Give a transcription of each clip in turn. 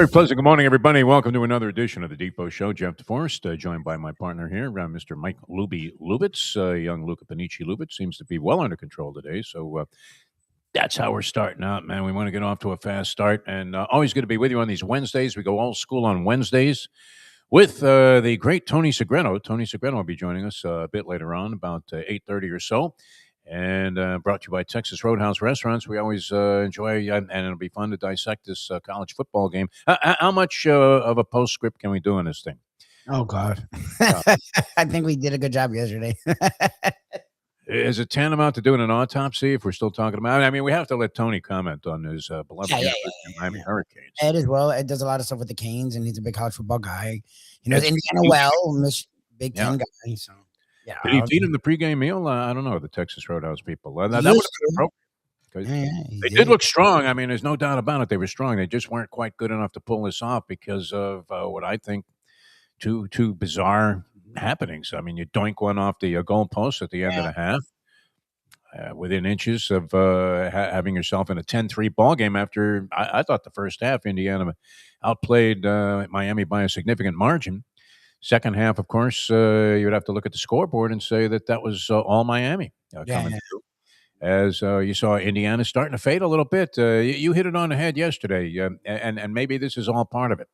Very pleasant. Good morning, everybody. Welcome to another edition of the Defo Show. Jeff DeForest, joined by my partner here, Mr. Mike Lubitz. Young Luca Panici Lubitz seems to be well under control today. So that's how we're starting out, man. We want to get off to a fast start. And always good to be with you on these Wednesdays. We go old school on Wednesdays with the great Tony Segreto. Tony Segreto will be joining us a bit later on, about 8:30 or so. And brought to you by Texas Roadhouse Restaurants. We always enjoy, and it'll be fun to dissect this college football game. How much of a postscript can we do in this thing? Oh, God. I think we did a good job yesterday. Is it tantamount to doing an autopsy if we're still talking about it? I mean, we have to let Tony comment on his beloved Miami Hurricanes. Ed as well. Ed does a lot of stuff with the Canes, and he's a big college football guy. He knows Indiana well, Big Ten guy, so... Yeah, did he feed him the pregame meal? I don't know, the Texas Roadhouse people. That would have been appropriate. They did look strong. I mean, there's no doubt about it. They were strong. They just weren't quite good enough to pull this off because of what I think two bizarre happenings. I mean, you doink one off the goal post at the end of the half, within inches of having yourself in a 10-3 ball game after, I thought the first half, Indiana outplayed Miami by a significant margin. Second half, of course, you would have to look at the scoreboard and say that was all Miami coming through. As you saw Indiana starting to fade a little bit. You hit it on the head yesterday, and maybe this is all part of it.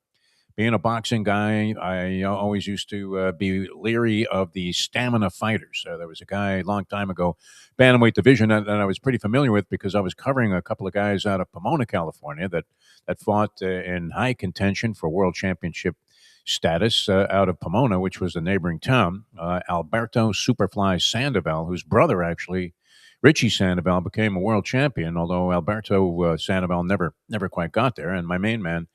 Being a boxing guy, I always used to be leery of the stamina fighters. There was a guy a long time ago, bantamweight division, that I was pretty familiar with because I was covering a couple of guys out of Pomona, California, that fought in high contention for world championship status out of Pomona, which was the neighboring town. Alberto Superfly Sandoval, whose brother actually, Richie Sandoval, became a world champion, although Alberto Sandoval never quite got there. And my main man,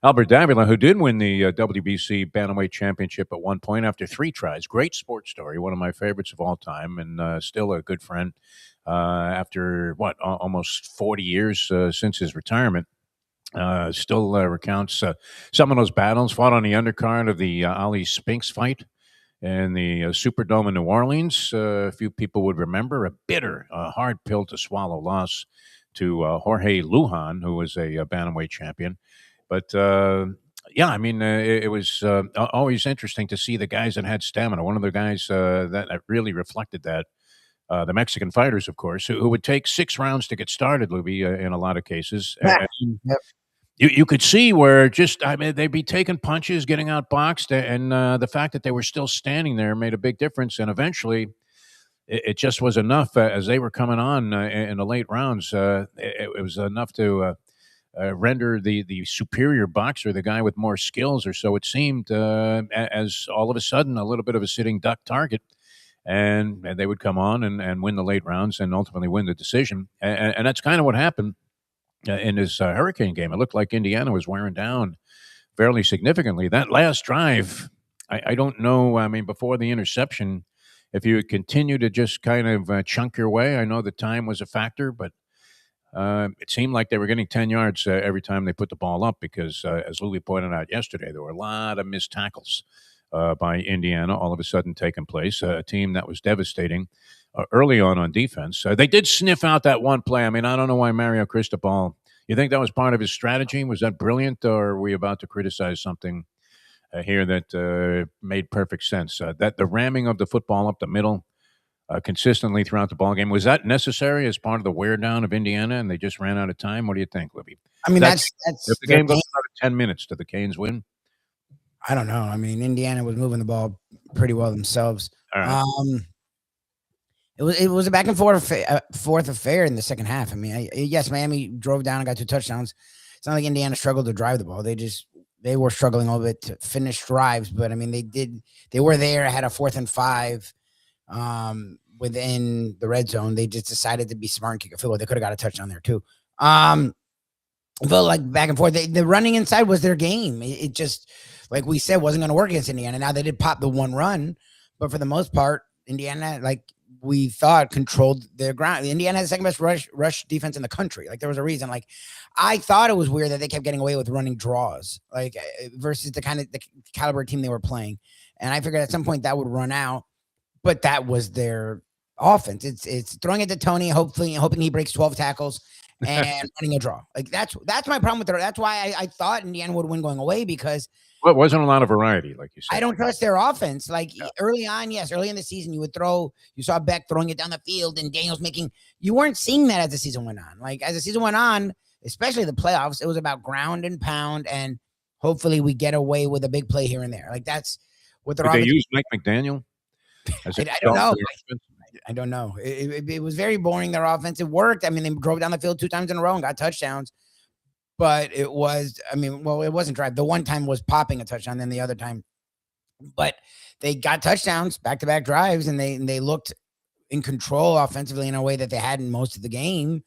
Albert Davila, who did win the WBC Bantamweight Championship at one point after 3 tries. Great sports story, one of my favorites of all time, and still a good friend after, almost 40 years since his retirement. Still recounts some of those battles. Fought on the undercard of the Ali Spinks fight in the Superdome in New Orleans. A few people would remember a bitter, hard pill to swallow loss to Jorge Lujan, who was a bantamweight champion. But I mean, it was always interesting to see the guys that had stamina. One of the guys that really reflected that. The Mexican fighters, of course, who would take 6 rounds to get started, Lubie, in a lot of cases. Yep. You could see where they'd be taking punches, getting outboxed, and the fact that they were still standing there made a big difference. And eventually, it just was enough as they were coming on in the late rounds. It was enough to render the superior boxer, the guy with more skills, or so it seemed, as all of a sudden a little bit of a sitting duck target. And they would come on and win the late rounds and ultimately win the decision. And that's kind of what happened in this Hurricane game. It looked like Indiana was wearing down fairly significantly. That last drive, I don't know. I mean, before the interception, if you would continue to just kind of chunk your way, I know the time was a factor, but it seemed like they were getting 10 yards every time they put the ball up because, as Lubie pointed out yesterday, there were a lot of missed tackles by Indiana all of a sudden taking place, a team that was devastating early on defense. They did sniff out that one play. I mean, I don't know why Mario Cristobal, you think that was part of his strategy? Was that brilliant, or are we about to criticize something here that made perfect sense? That the ramming of the football up the middle consistently throughout the ballgame, was that necessary as part of the wear down of Indiana and they just ran out of time? What do you think, Libby? I mean, that's if the game goes another 10 minutes, do the Canes win? I don't know. I mean, Indiana was moving the ball pretty well themselves. All right. It was a back and forth affair in the second half. I mean, yes, Miami drove down and got 2 touchdowns. It's not like Indiana struggled to drive the ball. They were struggling a little bit to finish drives, but I mean, they were there, had a 4th and 5 within the red zone. They just decided to be smart and kick a field goal. They could have got a touchdown there too. It felt like back and forth. The running inside was their game. It just, like we said, wasn't going to work against Indiana. Now they did pop the one run, but for the most part, Indiana, like we thought, controlled their ground. Indiana had the second best rush defense in the country. Like there was a reason. Like I thought it was weird that they kept getting away with running draws, like versus the caliber team they were playing. And I figured at some point that would run out, but that was their offense. It's throwing it to Tony, hoping he breaks 12 tackles and running a draw. Like that's my problem with that's why I thought Indiana would win going away, because well, it wasn't a lot of variety, like you said. I don't trust their offense. Like early on, yes, early in the season, you saw Beck throwing it down the field and Daniels you weren't seeing that as the season went on. Like as the season went on, especially the playoffs, it was about ground and pound, and hopefully we get away with a big play here and there. Like that's what Did they use Mike McDaniel? I don't know. I don't know. It was very boring. Their offensive worked. I mean, they drove down the field 2 times in a row and got touchdowns. But it was, it wasn't drive. The one time was popping a touchdown, then the other time. But they got touchdowns, back-to-back drives, and they looked in control offensively in a way that they hadn't most of the game.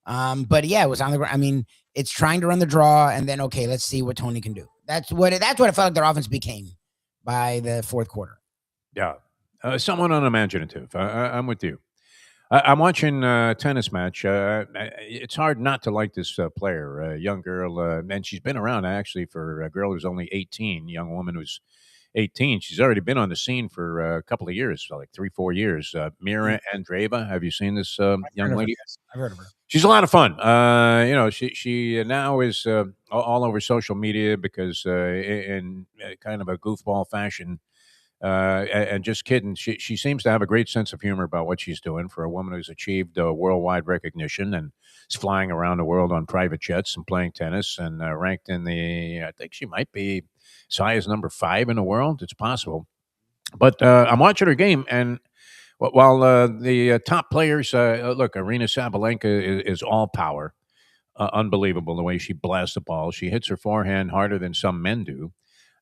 But yeah, it was on the ground. I mean, it's trying to run the draw, and then okay, let's see what Tony can do. That's what it felt like their offense became by the fourth quarter. Yeah, somewhat unimaginative. I'm with you. I'm watching a tennis match. It's hard not to like this player, a young girl, and she's been around actually for a girl who's only 18, young woman who's 18. She's already been on the scene for a couple of years, like 3-4 years. Mira Andreeva, have you seen this young lady? I've heard of her. She's a lot of fun. She now is all over social media because in kind of a goofball fashion. And just kidding, she seems to have a great sense of humor about what she's doing for a woman who's achieved worldwide recognition and is flying around the world on private jets and playing tennis and ranked in I think she might be as high as number 5 in the world. It's possible. But I'm watching her game, and while the top players, look, Arina Sabalenka is all power. Unbelievable the way she blasts the ball. She hits her forehand harder than some men do,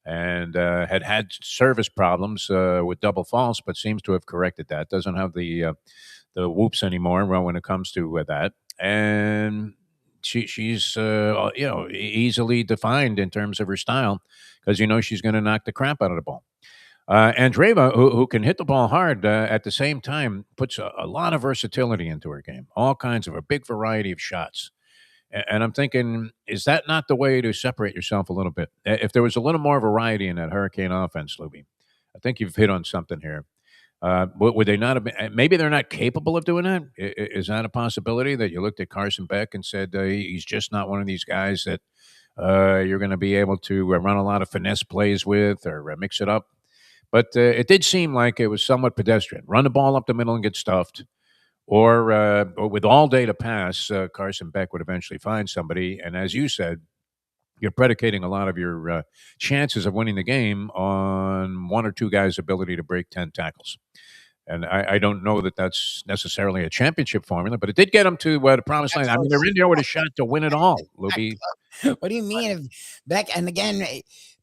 and had service problems with double faults, but seems to have corrected that. Doesn't have the whoops anymore when it comes to that. And she's easily defined in terms of her style because she's going to knock the crap out of the ball. Andreeva, who can hit the ball hard at the same time, puts a lot of versatility into her game. All kinds of a big variety of shots. And I'm thinking, is that not the way to separate yourself a little bit? If there was a little more variety in that Hurricane offense, Lubie, I think you've hit on something here. Would they not have been, maybe they're not capable of doing that? Is that a possibility that you looked at Carson Beck and said he's just not one of these guys that you're going to be able to run a lot of finesse plays with or mix it up? But it did seem like it was somewhat pedestrian. Run the ball up the middle and get stuffed. Or with all day to pass, Carson Beck would eventually find somebody. And as you said, you're predicating a lot of your chances of winning the game on one or two guys' ability to break 10 tackles. And I don't know that that's necessarily a championship formula, but it did get them to the promised land. I mean, they're in there with a shot to win it all, Lubie. What do you mean if Beck, and again,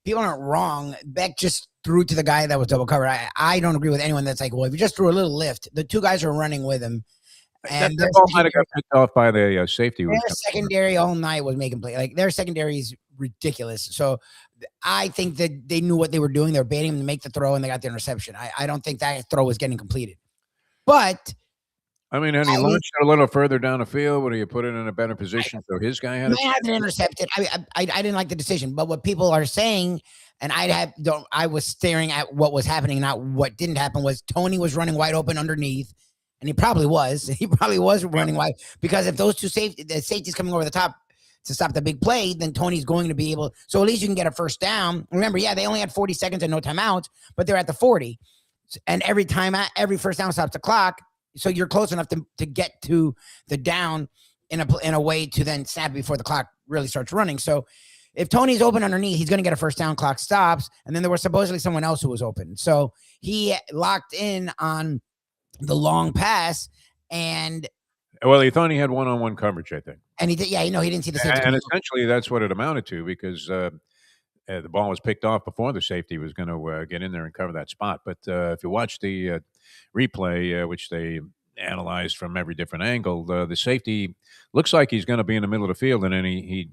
people aren't wrong, Beck just threw to the guy that was double covered. I don't agree with anyone that's like, well, if you just threw a little lift, the two guys are running with him. And that ball might have got picked off by the safety. Their secondary all night was making play. Like their secondary is ridiculous. So I think that they knew what they were doing. They were baiting him to make the throw, and they got the interception. I don't think that throw was getting completed. But I mean, and he launched it a little further down the field. Would he put it in a better position so his guy had it intercepted? I didn't like the decision, but what people are saying, and I was staring at what was happening, not what didn't happen. Was Tony was running wide open underneath, and he probably was. He probably was running wide because if those two safeties coming over the top to stop the big play, then Tony's going to be able. So at least you can get a first down. Remember, they only had 40 seconds and no timeouts, but they're at the 40, and every first down stops the clock. So you're close enough to get to the down in a way to then snap before the clock really starts running. So if Tony's open underneath, he's going to get a first down, clock stops. And then there was supposedly someone else who was open. So he locked in on the long pass. And well, he thought he had one-on-one coverage, I think. And he did. Yeah, he didn't see the safety. And essentially that's what it amounted to because the ball was picked off before the safety was going to get in there and cover that spot. But if you watch the replay, which they analyzed from every different angle, the safety looks like he's going to be in the middle of the field, and then he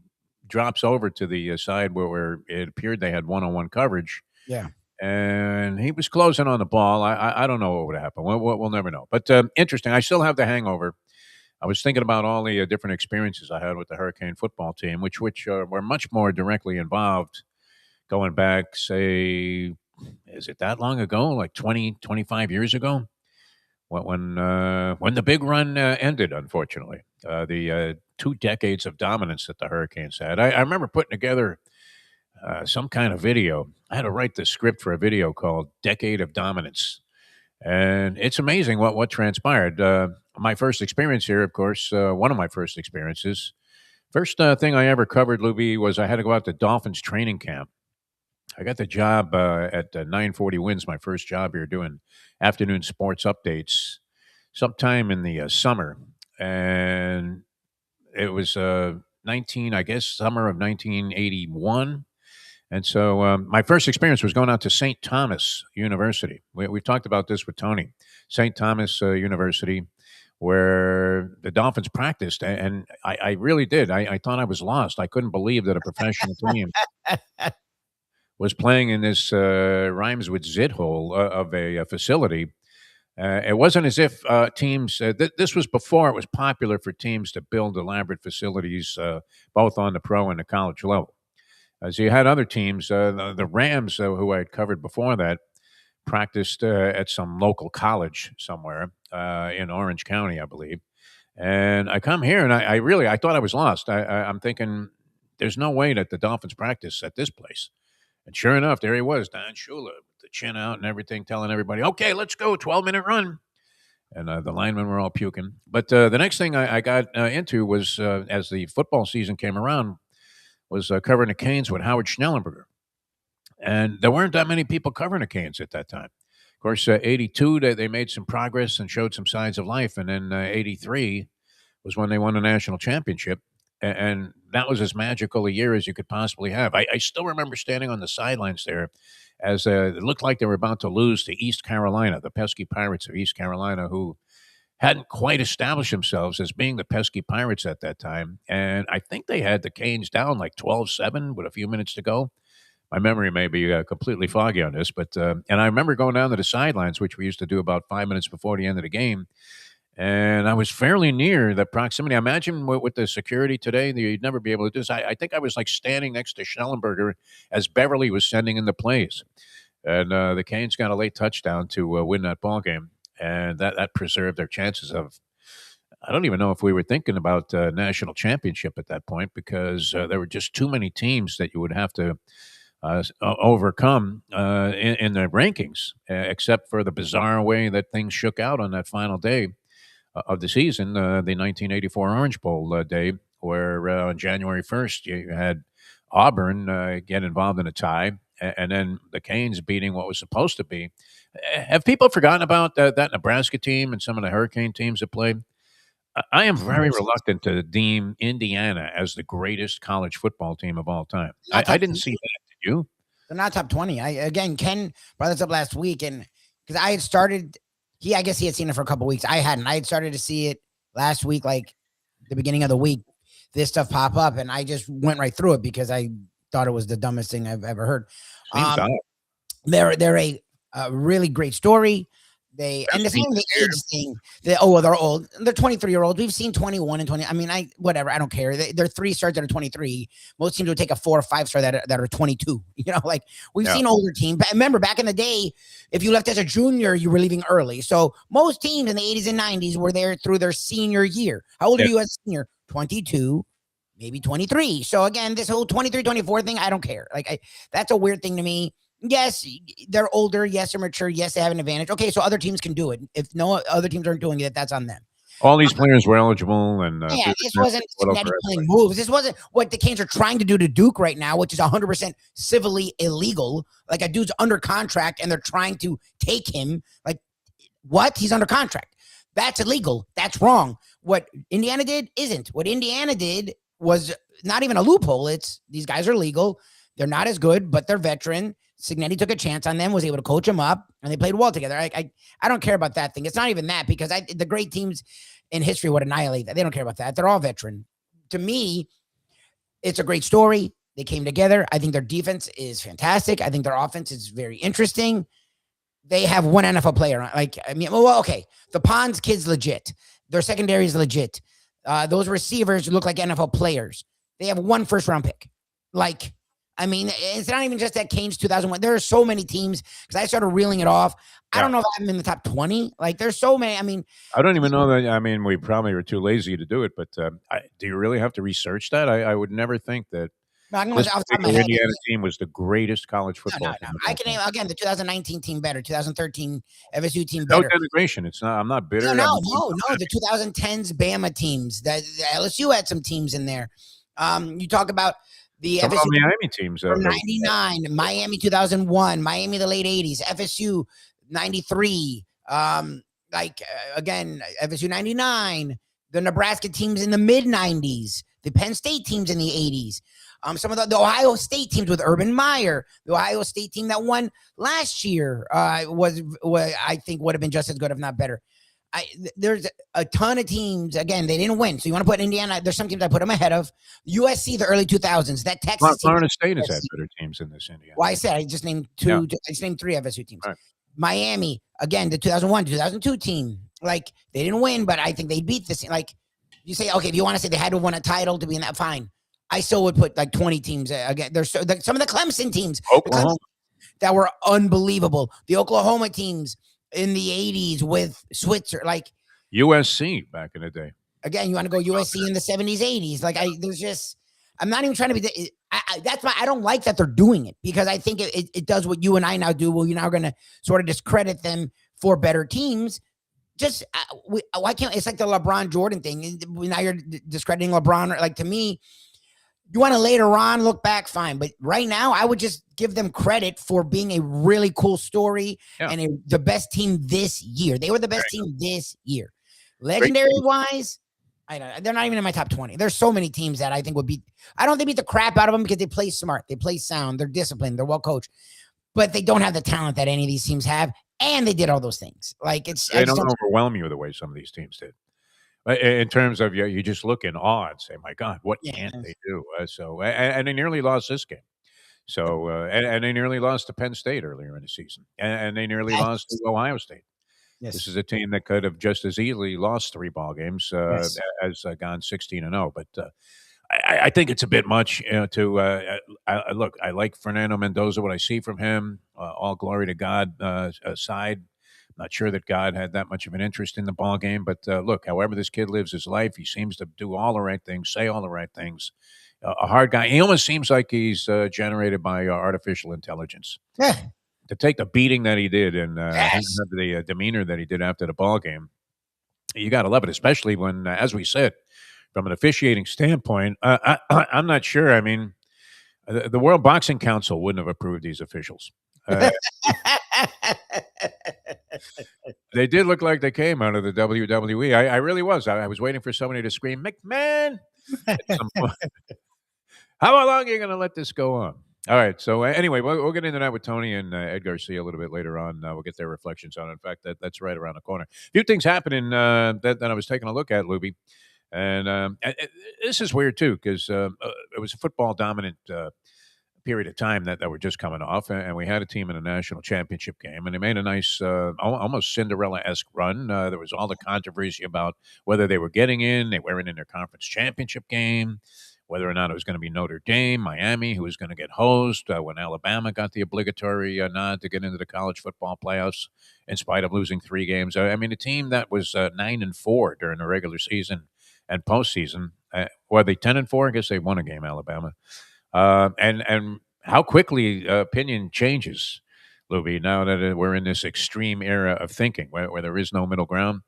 drops over to the side where it appeared they had one-on-one coverage. Yeah. And he was closing on the ball. I don't know what would happen. We'll never know. But interesting. I still have the hangover. I was thinking about all the different experiences I had with the Hurricane football team, which were much more directly involved going back, say, is it that long ago? Like 20, 25 years ago? when the big run ended, unfortunately. The 2 decades of dominance that the Hurricanes had. I remember putting together some kind of video. I had to write the script for a video called "Decade of Dominance," and it's amazing what transpired. My first experience here, of course, one of my first experiences. First thing I ever covered, Lubie, was I had to go out to Dolphins training camp. I got the job at 940 Wins, my first job here, doing afternoon sports updates sometime in the summer. And it was 19, I guess, summer of 1981. And so my first experience was going out to St. Thomas University. We've talked about this with Tony. St. Thomas University, where the Dolphins practiced. And I really did. I thought I was lost. I couldn't believe that a professional team was playing in this rhymes with zit hole of a facility. It wasn't as if teams, this was before it was popular for teams to build elaborate facilities both on the pro and the college level. So you had other teams, the Rams, who I had covered before that, practiced at some local college somewhere in Orange County, I believe. And I come here and I thought I was lost. I'm thinking there's no way that the Dolphins practice at this place. And sure enough, there he was, Don Shula, with the chin out and everything, telling everybody, okay, let's go, 12-minute run. And the linemen were all puking. But the next thing I got into was, as the football season came around, was covering the Canes with Howard Schnellenberger. And there weren't that many people covering the Canes at that time. Of course, 82, they made some progress and showed some signs of life. And then 83 was when they won the national championship. And that was as magical a year as you could possibly have. I still remember standing on the sidelines there as it looked like they were about to lose to East Carolina, the pesky Pirates of East Carolina, who hadn't quite established themselves as being the pesky Pirates at that time. And I think they had the Canes down like 12-7 with a few minutes to go. My memory may be completely foggy on this, but and I remember going down to the sidelines, which we used to do about 5 minutes before the end of the game. And I was fairly near the proximity. I imagine with the security today, you'd never be able to do this. I think I was like standing next to Schnellenberger as Beverly was sending in the plays. And the Canes got a late touchdown to win that ball game. And that preserved their chances of, I don't even know if we were thinking about national championship at that point, because there were just too many teams that you would have to overcome in the rankings, except for the bizarre way that things shook out on that final day of the season, the 1984 Orange Bowl day, where on January 1st you had Auburn get involved in a tie, and then the Canes beating what was supposed to be. Have people forgotten about that Nebraska team and some of the Hurricane teams that played? I am very reluctant to deem Indiana as the greatest college football team of all time. I didn't see that. Did you? They're not top 20. Ken brought this up last week, and because I had started, I guess he had seen it for a couple weeks. I hadn't. I had started to see it last week, like the beginning of the week. This stuff pop up, and I just went right through it because I thought it was the dumbest thing I've ever heard. They're a really great story. And the same the age thing. They're old. They're 23-year-olds. We've seen 21 and 20. I mean, whatever. I don't care. They're 3 stars that are 23. Most teams would take a 4 or 5 star that are 22. You know, like we've seen older teams. But remember, back in the day, if you left as a junior, you were leaving early. So most teams in the 80s and 90s were there through their senior year. How old are you as a senior? 22, maybe 23. So again, this whole 23, 24 thing, I don't care. Like that's a weird thing to me. Yes, they're older. Yes, they're mature. Yes, they have an advantage. Okay, so other teams can do it. If no other teams aren't doing it, that's on them. All these players were eligible, and this wasn't playing moves. This wasn't what the Canes are trying to do to Duke right now, which is 100% civilly illegal. Like a dude's under contract, and they're trying to take him. Like what? He's under contract. That's illegal. That's wrong. What Indiana did isn't. What Indiana did was not even a loophole. It's these guys are legal. They're not as good, but they're veteran. Signetti took a chance on them, was able to coach them up, and they played well together. I don't care about that thing. It's not even that, because the great teams in history would annihilate that. They don't care about that. They're all veteran. To me, it's a great story. They came together. I think their defense is fantastic. I think their offense is very interesting. They have one NFL player. The Pons kid's legit. Their secondary is legit. Those receivers look like NFL players. They have one first-round pick. I mean, it's not even just that Canes 2001. There are so many teams because I started reeling it off. I don't know if I'm in the top 20. Like, there's so many. I mean, I don't even know that. I mean, we probably were too lazy to do it, but do you really have to research that? I would never think that I'm this off the top of my particular head. Indiana team was the greatest college No, football team. I can name again the 2019 team better, 2013 FSU team No better. denigration. It's not. I'm not bitter. No. The 2010s Bama teams. That LSU had some teams in there. You talk about the Some FSU Miami teams from 99, Miami 2001, Miami the late 80s, FSU 93. Again, FSU 99, the Nebraska teams in the mid 90s, the Penn State teams in the 80s. Some of the Ohio State teams with Urban Meyer, the Ohio State team that won last year was I think would have been just as good, if not better. There's a ton of teams. Again, they didn't win, so you want to put Indiana. There's some teams I put them ahead of. USC, the early 2000s. That Texas Florida State has had better teams in this Indiana. Well, I said I just named two. Yeah. I just named 3 FSU teams. Right. Miami, again, the 2001, 2002 team. Like, they didn't win, but I think they beat this. Like, you say, okay, if you want to say they had to win a title to be in that, fine. I still would put like 20 teams again. There's some of the Clemson teams that were unbelievable. The Oklahoma teams in the 80s with Switzer, like USC back in the day. Again, you want to go USC in the 70s, 80s. Like, I'm not even trying to be. That's why I don't like that they're doing it, because I think it does what you and I now do. Well, you're now going to sort of discredit them for better teams. Just why can't it's like the LeBron Jordan thing? Now you're discrediting LeBron. Like, to me, you want to later on look back, fine. But right now, I would just give them credit for being a really cool story and the best team this year. They were the best team this year. Legendary-wise, they're not even in my top 20. There's so many teams that I think would beat. I don't think they beat the crap out of them because they play smart. They play sound. They're disciplined. They're well-coached. But they don't have the talent that any of these teams have, and they did all those things. Like, they don't overwhelm you the way some of these teams did. In terms of you just look in awe and say, "My God, what can't they do?" And they nearly lost this game. So and they nearly lost to Penn State earlier in the season, and they nearly lost to Ohio State. Yes. This is a team that could have just as easily lost 3 ball games as gone 16-0. But I think it's a bit much to look. I like Fernando Mendoza. What I see from him, all glory to God aside. Not sure that God had that much of an interest in the ball game, but look, however this kid lives his life, he seems to do all the right things, say all the right things. A hard guy. He almost seems like he's generated by artificial intelligence. Yeah. To take the beating that he did and the demeanor that he did after the ball game, you got to love it, especially when, as we said, from an officiating standpoint, I'm not sure. I mean, the World Boxing Council wouldn't have approved these officials. They did look like they came out of the WWE. I really was. I was waiting for somebody to scream, "McMahon!" How long are you going to let this go on? All right. So anyway, we'll get into that with Tony and Ed Garcia a little bit later on. We'll get their reflections on it. In fact, that's right around the corner. A few things happening that I was taking a look at, Lubie. And this is weird, too, because it was a football dominant period of time that were just coming off, and we had a team in a national championship game, and they made a nice, almost Cinderella-esque run. There was all the controversy about whether they were getting in, they weren't in their conference championship game, whether or not it was going to be Notre Dame, Miami, who was going to get hosed, when Alabama got the obligatory nod to get into the college football playoffs, in spite of losing 3 games. I mean, a team that was 9-4 during the regular season and postseason. Were they 10-4? I guess they won a game, Alabama. And how quickly opinion changes, Lubie, now that we're in this extreme era of thinking where there is no middle ground.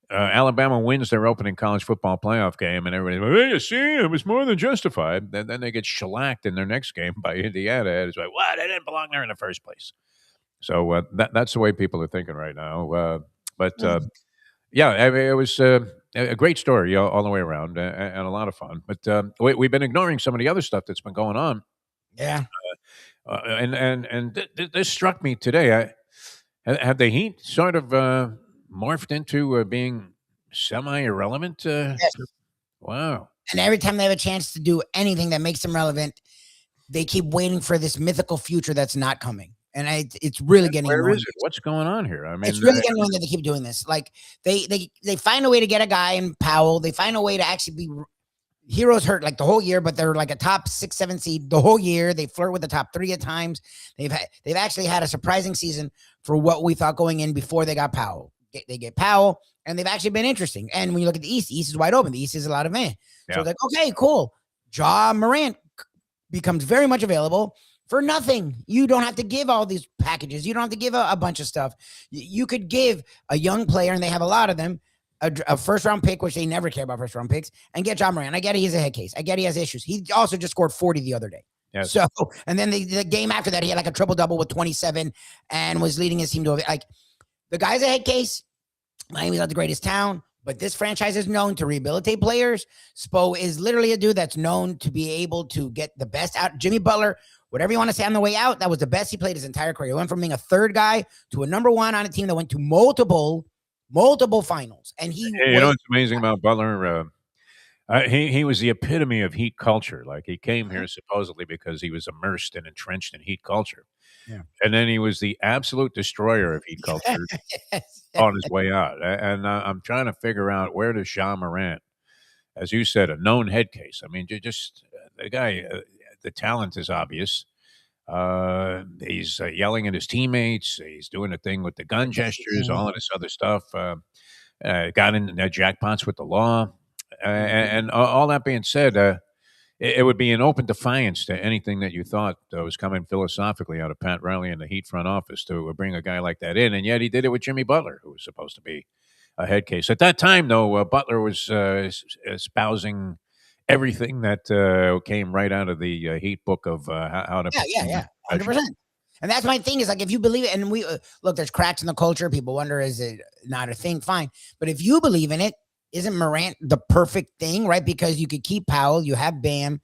Alabama wins their opening college football playoff game, and everybody, hey, you see, it was more than justified. Then they get shellacked in their next game by Indiana. It's like, what? They didn't belong there in the first place. So that's the way people are thinking right now. Yeah, I mean, it was a great story all the way around and a lot of fun. But we've been ignoring some of the other stuff that's been going on. Yeah. This struck me today. Have the Heat sort of morphed into being semi-irrelevant? Yes. Wow. And every time they have a chance to do anything that makes them relevant, they keep waiting for this mythical future that's not coming. And it's really getting annoying. Where is it? What's going on here? I mean, it's really getting annoying that they keep doing this. Like they find a way to get a guy in Powell. They find a way to actually be Heroes hurt like the whole year, but they're like a top 6, 7 seed the whole year. They flirt with the top 3 at times. They've actually had a surprising season for what we thought going in before they got Powell. They get Powell, and they've actually been interesting. And when you look at the East is wide open. The East is a lot of man. Yeah. So it's like, okay, cool. Ja Morant becomes very much available for nothing. You don't have to give all these packages. You don't have to give a bunch of stuff. You could give a young player, and they have a lot of them, a first-round pick, which they never care about first-round picks, and get Ja Morant. I get he's a head case. I get he has issues. He also just scored 40 the other day. Yes. So, and then the game after that, he had like a triple-double with 27 and was leading his team to like the guy's a head case. Miami's not the greatest town, but this franchise is known to rehabilitate players. Spo is literally a dude that's known to be able to get the best out. Jimmy Butler, whatever you want to say on the way out, that was the best he played his entire career. He went from being a third guy to a number 1 on a team that went to multiple finals. And what's amazing about Butler? He was the epitome of Heat culture. Like, he came here supposedly because he was immersed and entrenched in Heat culture. Yeah. And then he was the absolute destroyer of Heat culture on his way out. And I'm trying to figure out, where does Ja Morant, as you said, a known head case. I mean, just the guy, the talent is obvious. He's yelling at his teammates. He's doing a thing with the gun gestures, all of this other stuff. Got in jackpots with the law. And all that being said, it would be an open defiance to anything that you thought was coming philosophically out of Pat Riley and the Heat front office to bring a guy like that in. And yet he did it with Jimmy Butler, who was supposed to be a head case. At that time, though, Butler was espousing everything that came right out of the Heat book of how to. Yeah, 100%. And that's my thing, is like, if you believe it, and we look, there's cracks in the culture. People wonder, is it not a thing? Fine. But if you believe in it, isn't Morant the perfect thing, right? Because you could keep Powell, you have Bam,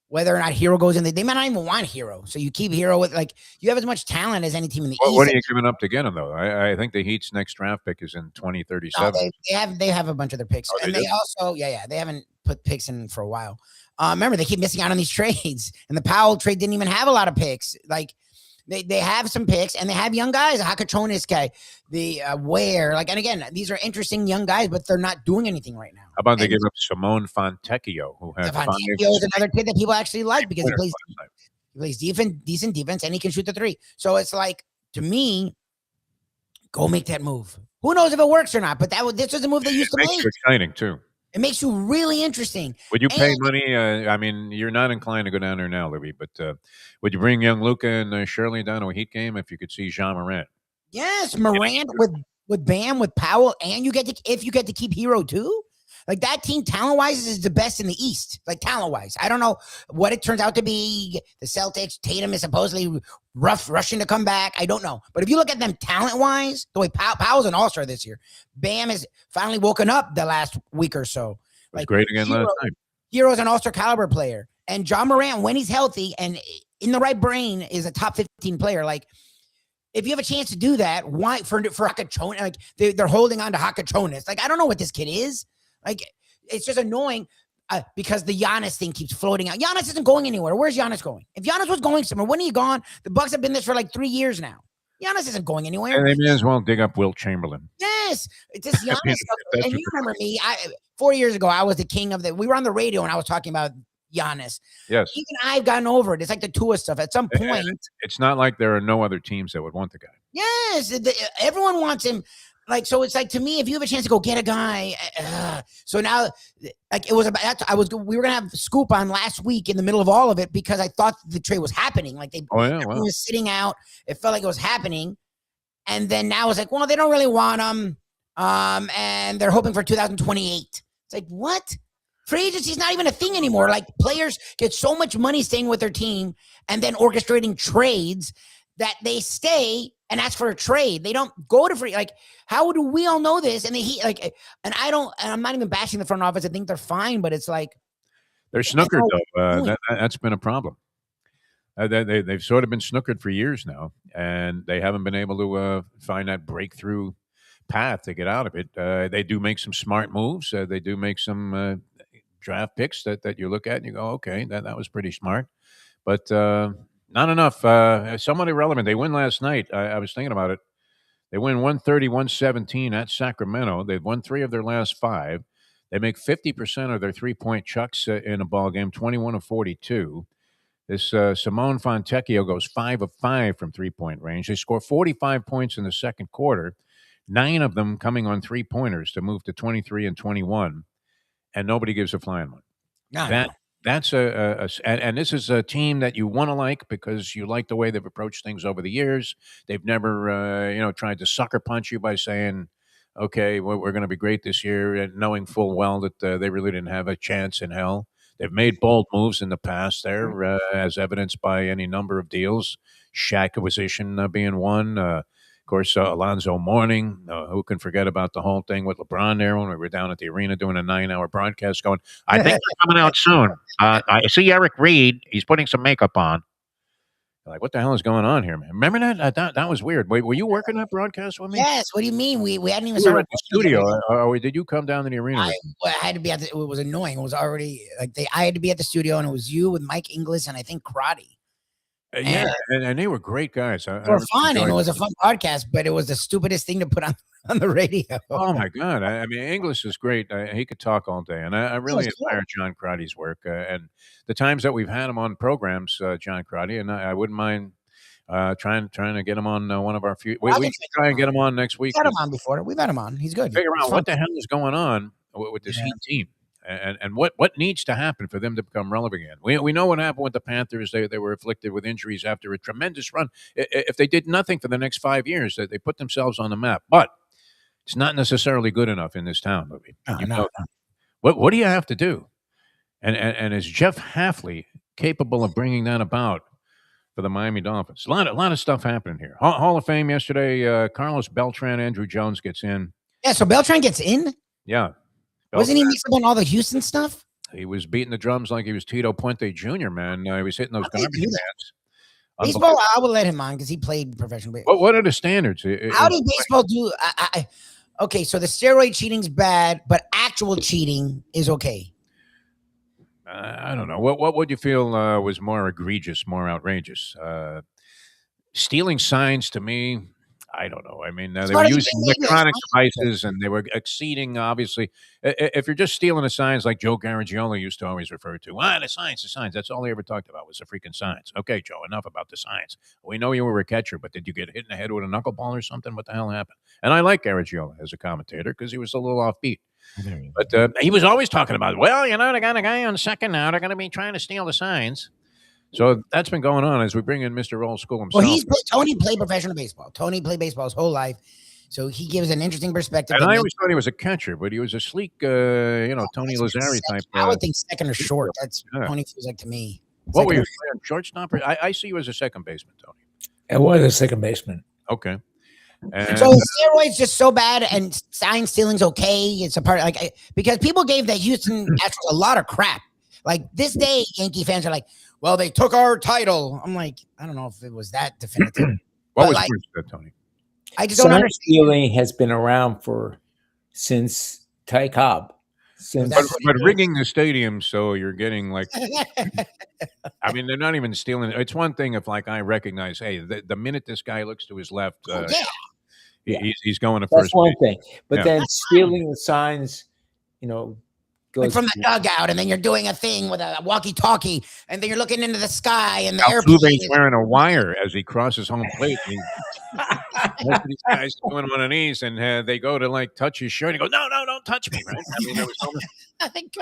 whether or not Hero goes in, they might not even want Hero. So you keep Hero with, like, you have as much talent as any team in the East. What are you giving up to get him, though? I think the Heat's next draft pick is in 2037. No, they have a bunch of their picks. And they also, they haven't put picks in for a while. Remember, they keep missing out on these trades. And the Powell trade didn't even have a lot of picks. Like, they have some picks, and they have young guys, a Hakachonis guy, the whay. Like, and again, these are interesting young guys, but they're not doing anything right now. How about they give up Simone Fontecchio, who had Fontecchio is another kid that people actually like because he plays decent defense, and he can shoot the 3. So it's like, to me, go make that move. Who knows if it works or not? But this was a move they used to make. It makes it exciting too. It makes you really interesting. Would you pay money? I mean, you're not inclined to go down there now, Lubie, but would you bring young Luka and Shirley down to a Heat game if you could see Ja Morant? Yes, Morant with Bam, with Powell, and if you get to keep Hero too. Like, that team, talent-wise, is the best in the East. Like, talent-wise. I don't know what it turns out to be. The Celtics, Tatum is supposedly rushing to come back. I don't know. But if you look at them talent-wise, the way Powell's an all-star this year. Bam has finally woken up the last week or so. Like, great again last night. Hero's an all-star caliber player. And Ja Morant, when he's healthy and in the right brain, is a top 15 player. Like, if you have a chance to do that, why for Hakachonis? Like, they're holding on to Hakachonis. Like, I don't know what this kid is. Like, it's just annoying because the Giannis thing keeps floating out. Giannis isn't going anywhere. Where's Giannis going? If Giannis was going somewhere, when he gone? The Bucks have been this for like 3 years now. Giannis isn't going anywhere. And they may as well dig up Wilt Chamberlain. Yes, it's just Giannis stuff. And you remember me? 4 years ago, I was the king of we were on the radio and I was talking about Giannis. Yes. Even I've gotten over it. It's like the Tua stuff. At some point, it's not like there are no other teams that would want the guy. Yes, everyone wants him. Like, so it's like, to me, if you have a chance to go get a guy, so now, like, it was about, we were going to have Scoop on last week in the middle of all of it because I thought the trade was happening. Like, everyone was sitting out. It felt like it was happening. And then now it's like, well, they don't really want him. And they're hoping for 2028. It's like, what? Free agency is not even a thing anymore. Like, players get so much money staying with their team and then orchestrating trades that they stay and ask for a trade. They don't go to free. Like, how do we all know this? And and I'm not even bashing the front office. I think they're fine, but it's like, they're snookered though. That's been a problem. They've sort of been snookered for years now, and they haven't been able to find that breakthrough path to get out of it. They do make some smart moves. They do make some draft picks that you look at and you go, okay, that was pretty smart, but not enough. Somewhat irrelevant. They win last night. I was thinking about it. They win 130-117 at Sacramento. They've won 3 of their last 5. They make 50% of their 3-point chucks in a ball game, 21 of 42. This Simone Fontecchio goes 5 of 5 from 3-point range. They score 45 points in the second quarter, 9 of them coming on 3-pointers to move to 23 and 21, and nobody gives a flying one. No. That's and this is a team that you want to like because you like the way they've approached things over the years. They've never, tried to sucker punch you by saying, "Okay, we're going to be great this year," and knowing full well that they really didn't have a chance in hell. They've made bold moves in the past there, as evidenced by any number of deals. Shaq acquisition being one. Of course, Alonzo Mourning. Who can forget about the whole thing with LeBron there when we were down at the arena doing a 9-hour broadcast going, I think they're coming out soon. I see Eric Reed. He's putting some makeup on. Like, what the hell is going on here, man? Remember that? That was weird. Wait, were you working that broadcast with me? Yes. What do you mean? We hadn't even started at the studio. Or did you come down to the arena? I had to be it was annoying. It was already I had to be at the studio, and it was you with Mike Inglis and I think Karate. And they were great guys. They were fun, and it was a fun podcast, but it was the stupidest thing to put on the radio. Oh my God! I mean, English is great. He could talk all day, and I really admire John Crady's work. And the times that we've had him on programs, John Crady, and I wouldn't mind trying to get him on one of our few. We can try and get him on next week. We've had him on before. We've had him on. He's good. Figure out what the hell is going on with this Heat team. And what needs to happen for them to become relevant again? We know what happened with the Panthers. They were afflicted with injuries after a tremendous run. If they did nothing for the next 5 years, they put themselves on the map. But it's not necessarily good enough in this town, Lubie. No. What do you have to do? And is Jeff Hafley capable of bringing that about for the Miami Dolphins? A lot of stuff happening here. Hall of Fame yesterday. Carlos Beltran, Andrew Jones gets in. Yeah, so Beltran gets in? Yeah. Wasn't he mixed up on all the Houston stuff? He was beating the drums like he was Tito Puente Jr., man. He was hitting those garbage cans. Baseball, I will let him on because he played professional baseball. What are the standards? How did baseball do? Okay, so the steroid cheating's bad, but actual cheating is okay. I don't know. What would you feel was more egregious, more outrageous? Stealing signs, to me, I don't know. I mean, they were using electronic devices, and they were exceeding, obviously. If you're just stealing the signs like Joe Garagiola used to always refer to, the signs. That's all he ever talked about was the freaking signs. Okay, Joe, enough about the signs. We know you were a catcher, but did you get hit in the head with a knuckleball or something? What the hell happened? And I like Garagiola as a commentator because he was a little offbeat. But he was always talking about, they got a guy on second now. They're going to be trying to steal the signs. So that's been going on as we bring in Mr. Old School himself. Well, Tony played professional baseball. Tony played baseball his whole life. So he gives an interesting perspective. And I always thought he was a catcher, but he was a sleek, Tony Lazzari type. I would think second or short. That's Tony feels like to me. What were you playing? Shortstop? I see you as a second baseman, Tony. I was a second baseman. Okay. And so steroids just so bad, and sign stealing's okay. It's a part because people gave the Houston Astros a lot of crap. Like this day, Yankee fans are like, well, they took our title. I'm like, I don't know if it was that definitive. What was that, Tony? I just don't understand. Stealing has been around since Ty Cobb. But rigging the stadium so you're getting like, I mean, they're not even stealing. It's one thing if I recognize, hey, the minute this guy looks to his left, he's going to first. That's one thing. But then stealing the signs, from the dugout, and then you're doing a thing with a walkie-talkie, and then you're looking into the sky, and the Altuve's wearing a wire as he crosses home plate. Most of these guys going on their knees, and they go to touch his shirt. He goes, "No, don't touch me!" Right? I mean, there was so much.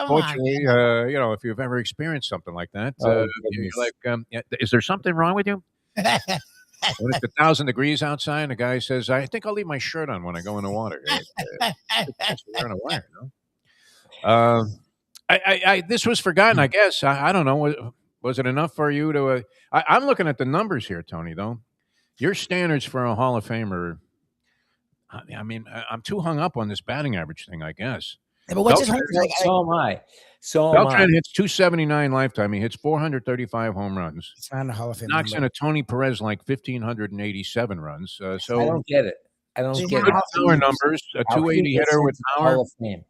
Fortunately, if you've ever experienced something like that, you're like, is there something wrong with you? When it's 1,000 degrees outside, and the guy says, "I think I'll leave my shirt on when I go in the water." Wearing a wire, no? This was forgotten, I guess. I don't know. Was it enough for you to? I'm looking at the numbers here, Tony. Though your standards for a Hall of Famer. I mean, I'm too hung up on this batting average thing, I guess. Yeah, but what's his home? So am I. Beltran hits 279 lifetime. He hits 435 home runs. It's not a Hall of Fame. Knocks in a Tony Perez 1,587 runs. So I don't get it. Good power numbers. A 280 hitter with power. Hall of Fame.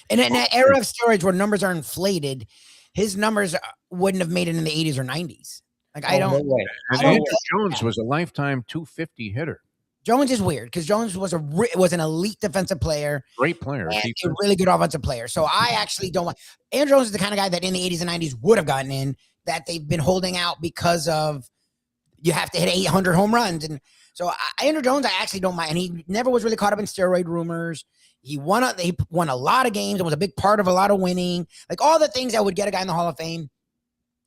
And in that era of steroids where numbers are inflated, his numbers wouldn't have made it in the 80s or 90s. I don't. And Andrew Jones was a lifetime 250 hitter. Jones is weird because Jones was an elite defensive player, great player, and a really good offensive player. So I actually don't want Andrew Jones is the kind of guy that in the 80s and 90s would have gotten in, that they've been holding out because of you have to hit 800 home runs. And so Andrew Jones, I actually don't mind. And he never was really caught up in steroid rumors. He won a lot of games and was a big part of a lot of winning. Like all the things that would get a guy in the Hall of Fame.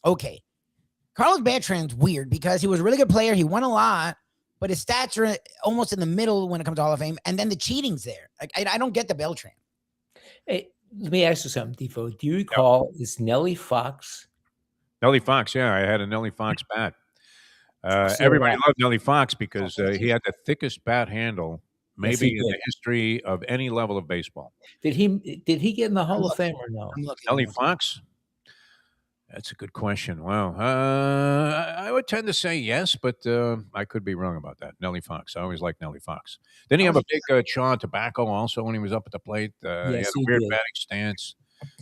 Okay. Carlos Beltran's weird because he was a really good player. He won a lot, but his stats are almost in the middle when it comes to Hall of Fame. And then the cheating's there. Like, I don't get the Beltran. Hey, let me ask you something, Defo. Do you recall is Nellie Fox? Nellie Fox, yeah. I had a Nellie Fox bat. Everybody loved Nellie Fox because he had the thickest bat handle maybe in the history of any level of baseball. Did he get in the Hall of Fame or no? Nellie Fox? That's a good question. Wow. I would tend to say yes, but I could be wrong about that. Nellie Fox. I always liked Nellie Fox. Didn't he have a big chaw of tobacco also when he was up at the plate? Yes, he had a weird batting stance.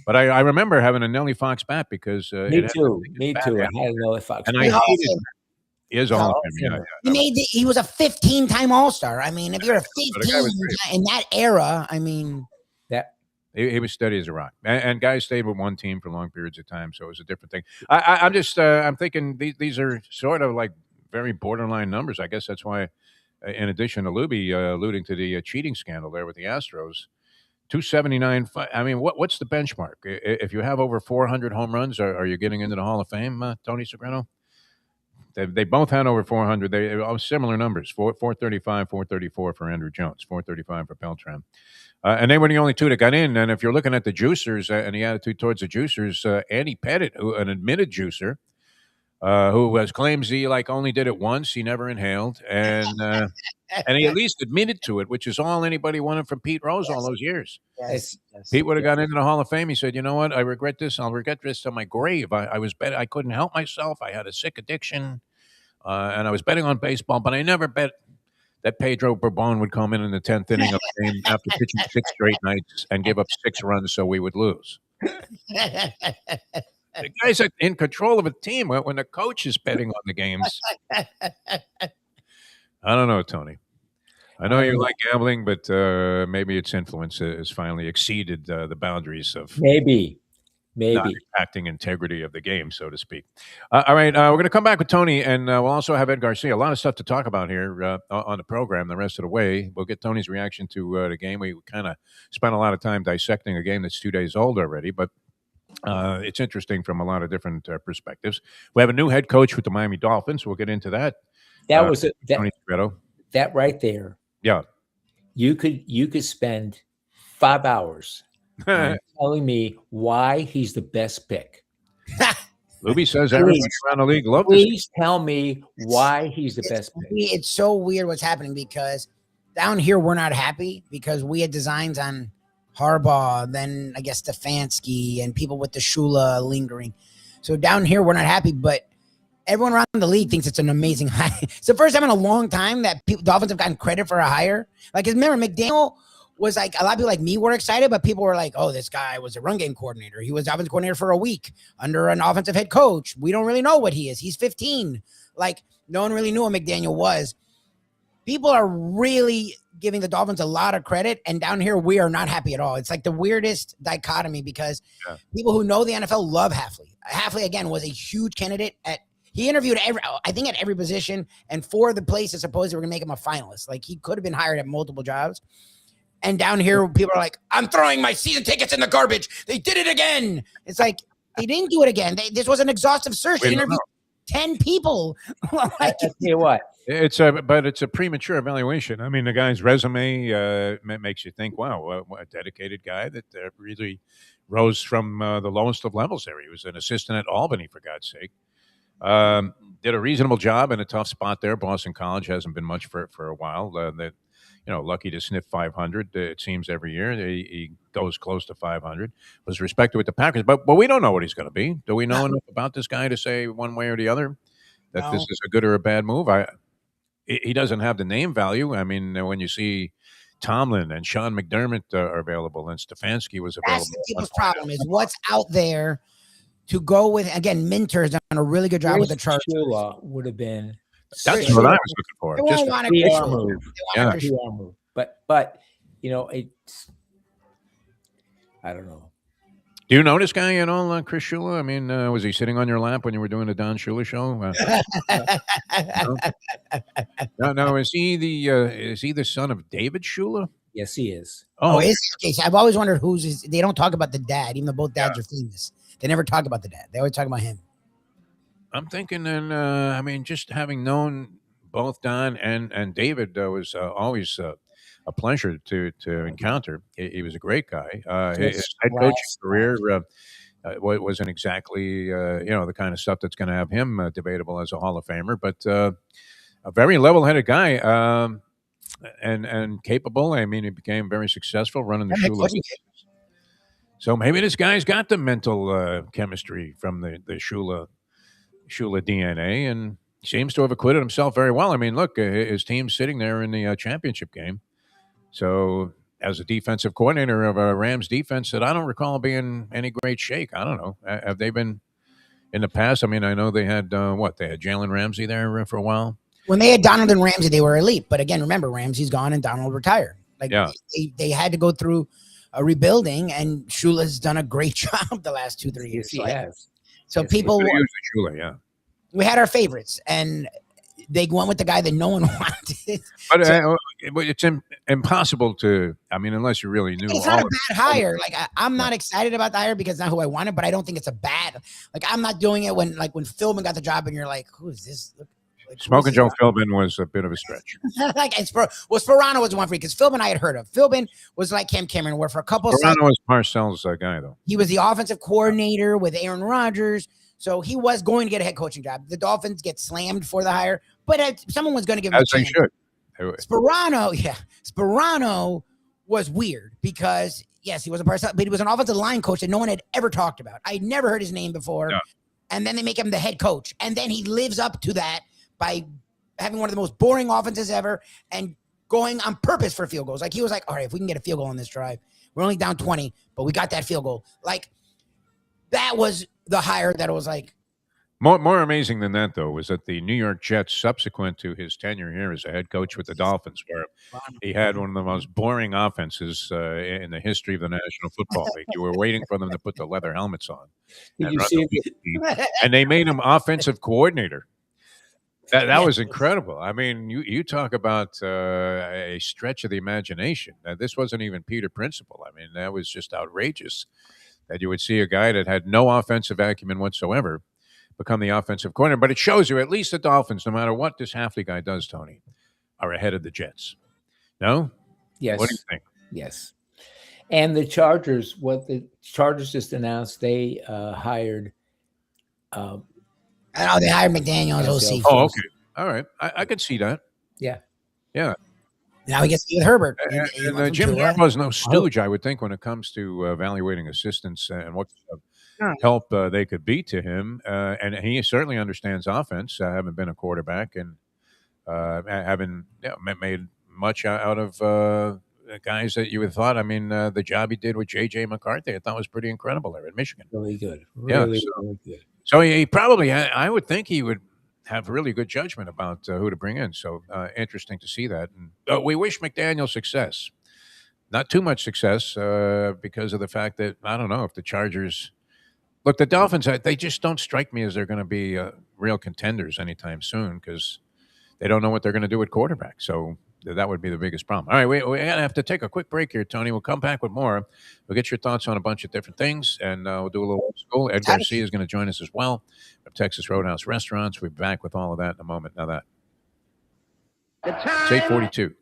But I remember having a Nellie Fox bat because me too. I had a Nellie Fox. And I hated him. He is All of Fame. He was a 15-time All-Star. I mean, if you're a 15 in that era, I mean, he was steady as a rock, and guys stayed with one team for long periods of time, so it was a different thing. I'm thinking these are sort of like very borderline numbers. I guess that's why, in addition to Lubie alluding to the cheating scandal there with the Astros, 279. I mean, what's the benchmark? If you have over 400 home runs, are you getting into the Hall of Fame, Tony Segreto? They both had over 400. They all similar numbers: 435, 434 for Andrew Jones, 435 for Beltran. And they were the only two that got in. And if you're looking at the juicers and the attitude towards the juicers, Andy Pettit, an admitted juicer, who claims he only did it once, he never inhaled, and he at least admitted to it, which is all anybody wanted from Pete Rose all those years. Yes. Pete would have got into the Hall of Fame. He said, "You know what? I regret this. I'll regret this to my grave. I was betting. I couldn't help myself. I had a sick addiction, and I was betting on baseball, but I never bet that Pedro Bourbon would come in the 10th inning of the game after pitching 6 straight nights and give up 6 runs so we would lose." The guys are in control of a team when the coach is betting on the games. I don't know, Tony. I know you like gambling, but maybe its influence has finally exceeded the boundaries of maybe not impacting integrity of the game, so to speak. All right, we're going to come back with Tony, and we'll also have Ed Garcia. A lot of stuff to talk about here on the program the rest of the way. We'll get Tony's reaction to the game. We kind of spent a lot of time dissecting a game that's 2 days old already, but it's interesting from a lot of different perspectives. We have a new head coach with the Miami Dolphins. We'll get into that. That was Tony Segreto. That right there. Yeah. You could spend 5 hours telling me why he's the best pick. Lubie says everyone around the league loves Please tell me why he's the best pick. It's so weird what's happening because down here we're not happy because we had designs on Harbaugh, then I guess Stefanski and people with the Shula lingering. So down here we're not happy, but everyone around the league thinks it's an amazing hire. It's the first time in a long time that Dolphins have gotten credit for a hire. Like, remember, McDaniel was like, a lot of people like me were excited, but people were like, oh, this guy was a run game coordinator. He was offensive coordinator for a week under an offensive head coach. We don't really know what he is. He's 15. Like, no one really knew what McDaniel was. People are really giving the Dolphins a lot of credit, and down here we are not happy at all. It's like the weirdest dichotomy because people who know the NFL love Hafley. Hafley, again, was a huge candidate he interviewed I think at every position, and 4 of the places supposedly were going to make him a finalist. Like, he could have been hired at multiple jobs. And down here, people are like, I'm throwing my season tickets in the garbage. They did it again. It's like, they didn't do it again. This was an exhaustive search. They interviewed 10 people. I tell you what. But it's a premature evaluation. I mean, the guy's resume makes you think, wow, what a dedicated guy that really rose from the lowest of levels there. He was an assistant at Albany, for God's sake. Did a reasonable job in a tough spot there. Boston College hasn't been much for a while. Lucky to sniff 500. It seems every year he goes close to 500. Was respected with the Packers, but we don't know what he's going to be. Do we know enough about this guy to say one way or the other that this is a good or a bad move? He doesn't have the name value. I mean, when you see Tomlin and Sean McDermott are available, and Stefanski was available. That's the people's problem is what's out there to go with. Again, Minter's done a really good job with the Chargers. Would have been That's what I was looking for. They Just won't want PR to move. Yeah. PR move. But it's, I don't know. Do you know this guy at all, Chris Shula? I mean, was he sitting on your lap when you were doing the Don Shula show? No. Is he the son of David Shula? Yes, he is. Oh, is he? Okay, so I've always wondered who's his. They don't talk about the dad, even though both dads are famous. They never talk about the dad. They always talk about him. I'm thinking, and I mean, just having known both Don and David was always a pleasure to encounter. He was a great guy. His head coaching career wasn't exactly the kind of stuff that's going to have him debatable as a Hall of Famer, but a very level-headed guy and capable. I mean, he became very successful running the Shula. So maybe this guy's got the mental chemistry from the Shula DNA, and seems to have acquitted himself very well. I mean, look, his team's sitting there in the championship game. So, as a defensive coordinator of a Rams defense that I don't recall being any great shake. I don't know. Have they been in the past? I mean, I know they had They had Jalen Ramsey there for a while. When they had Donald and Ramsey, they were elite. But again, remember, Ramsey's gone and Donald retired. They had to go through a rebuilding, and Shula's done a great job the last 2-3 years. Yes, he has. So people, Shula, we had our favorites, and they went with the guy that no one wanted. But it's impossible to. I mean, unless you really knew. It's not a bad hire. Like I'm not excited about the hire because it's not who I wanted, but I don't think it's a bad. Like I'm not doing it when Philbin got the job, and you're like, who is this? Smoking Joe Philbin was a bit of a stretch. Sperano was one for me because Philbin I had heard of. Philbin was like Cam Cameron, where for a couple. Sperano was Parcells' guy, though. He was the offensive coordinator with Aaron Rodgers. So he was going to get a head coaching job. The Dolphins get slammed for the hire, but someone was going to give him a chance. They should. Sperano was weird because, yes, he was but he was an offensive line coach that no one had ever talked about. I'd never heard his name before. No. And then they make him the head coach. And then he lives up to that by having one of the most boring offenses ever and going on purpose for field goals. Like, he was like, all right, if we can get a field goal on this drive, we're only down 20, but we got that field goal. Like, that was the hire that was like. More amazing than that, though, was that the New York Jets, subsequent to his tenure here as a head coach with the Dolphins, where he had one of the most boring offenses in the history of the National Football League. You were waiting for them to put the leather helmets on. And they made him offensive coordinator. That was incredible. I mean, you talk about a stretch of the imagination. This wasn't even Peter Principle. I mean, that was just outrageous that you would see a guy that had no offensive acumen whatsoever become the offensive coordinator. But it shows you at least the Dolphins, no matter what this Hafley guy does, Tony, are ahead of the Jets. No? Yes. What do you think? Yes. And the Chargers, what the Chargers just announced, they hired. I know they hired McDaniels, OC. Oh, okay. All right. I could see that. Yeah. Yeah. Now he gets to be with Herbert. And Jim Harbaugh's no stooge, I would think, when it comes to evaluating assistants and what help they could be to him. And he certainly understands offense, having been a quarterback and having made much out of guys that you would have thought. I mean, the job he did with J.J. McCarthy, I thought was pretty incredible there in Michigan. Really good. Really good. So he probably, I would think he would have really good judgment about who to bring in. So interesting to see that. And we wish McDaniel success. Not too much success because of the fact that, I don't know, if the Chargers – look, the Dolphins, they just don't strike me as they're going to be real contenders anytime soon because they don't know what they're going to do at quarterback. So that would be the biggest problem. All right, we're going to have to take a quick break here, Tony. We'll come back with more. We'll get your thoughts on a bunch of different things, and we'll do a little old school. Ed Garcia is going to join us as well from Texas Roadhouse Restaurants. We'll be back with all of that in a moment. Now that it's 8:42.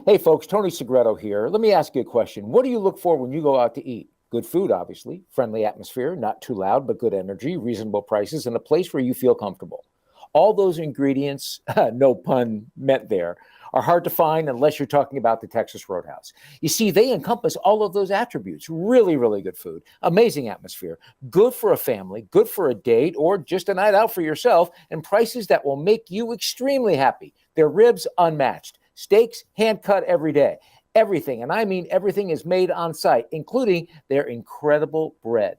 Hey, folks, Tony Segreto here. Let me ask you a question. What do you look for when you go out to eat? Good food, obviously, friendly atmosphere, not too loud, but good energy, reasonable prices, and a place where you feel comfortable. All those ingredients, no pun meant there, are hard to find unless you're talking about the Texas Roadhouse. You see, they encompass all of those attributes. Really, really good food, amazing atmosphere, good for a family, good for a date, or just a night out for yourself, and prices that will make you extremely happy. Their ribs unmatched, steaks hand-cut every day. Everything, and I mean everything, is made on site, including their incredible bread.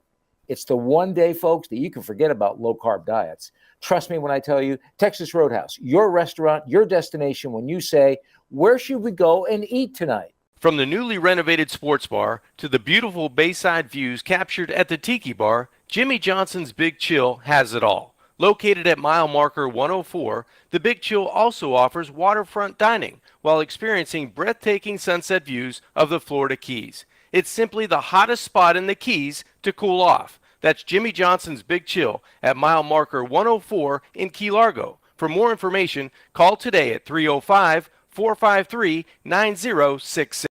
It's the one day, folks, that you can forget about low-carb diets. Trust me when I tell you, Texas Roadhouse, your restaurant, your destination when you say, where should we go and eat tonight? From the newly renovated sports bar to the beautiful bayside views captured at the Tiki Bar, Jimmy Johnson's Big Chill has it all. Located at mile marker 104, the Big Chill also offers waterfront dining while experiencing breathtaking sunset views of the Florida Keys. It's simply the hottest spot in the Keys to cool off. That's Jimmy Johnson's Big Chill at mile marker 104 in Key Largo. For more information, call today at 305-453-9066.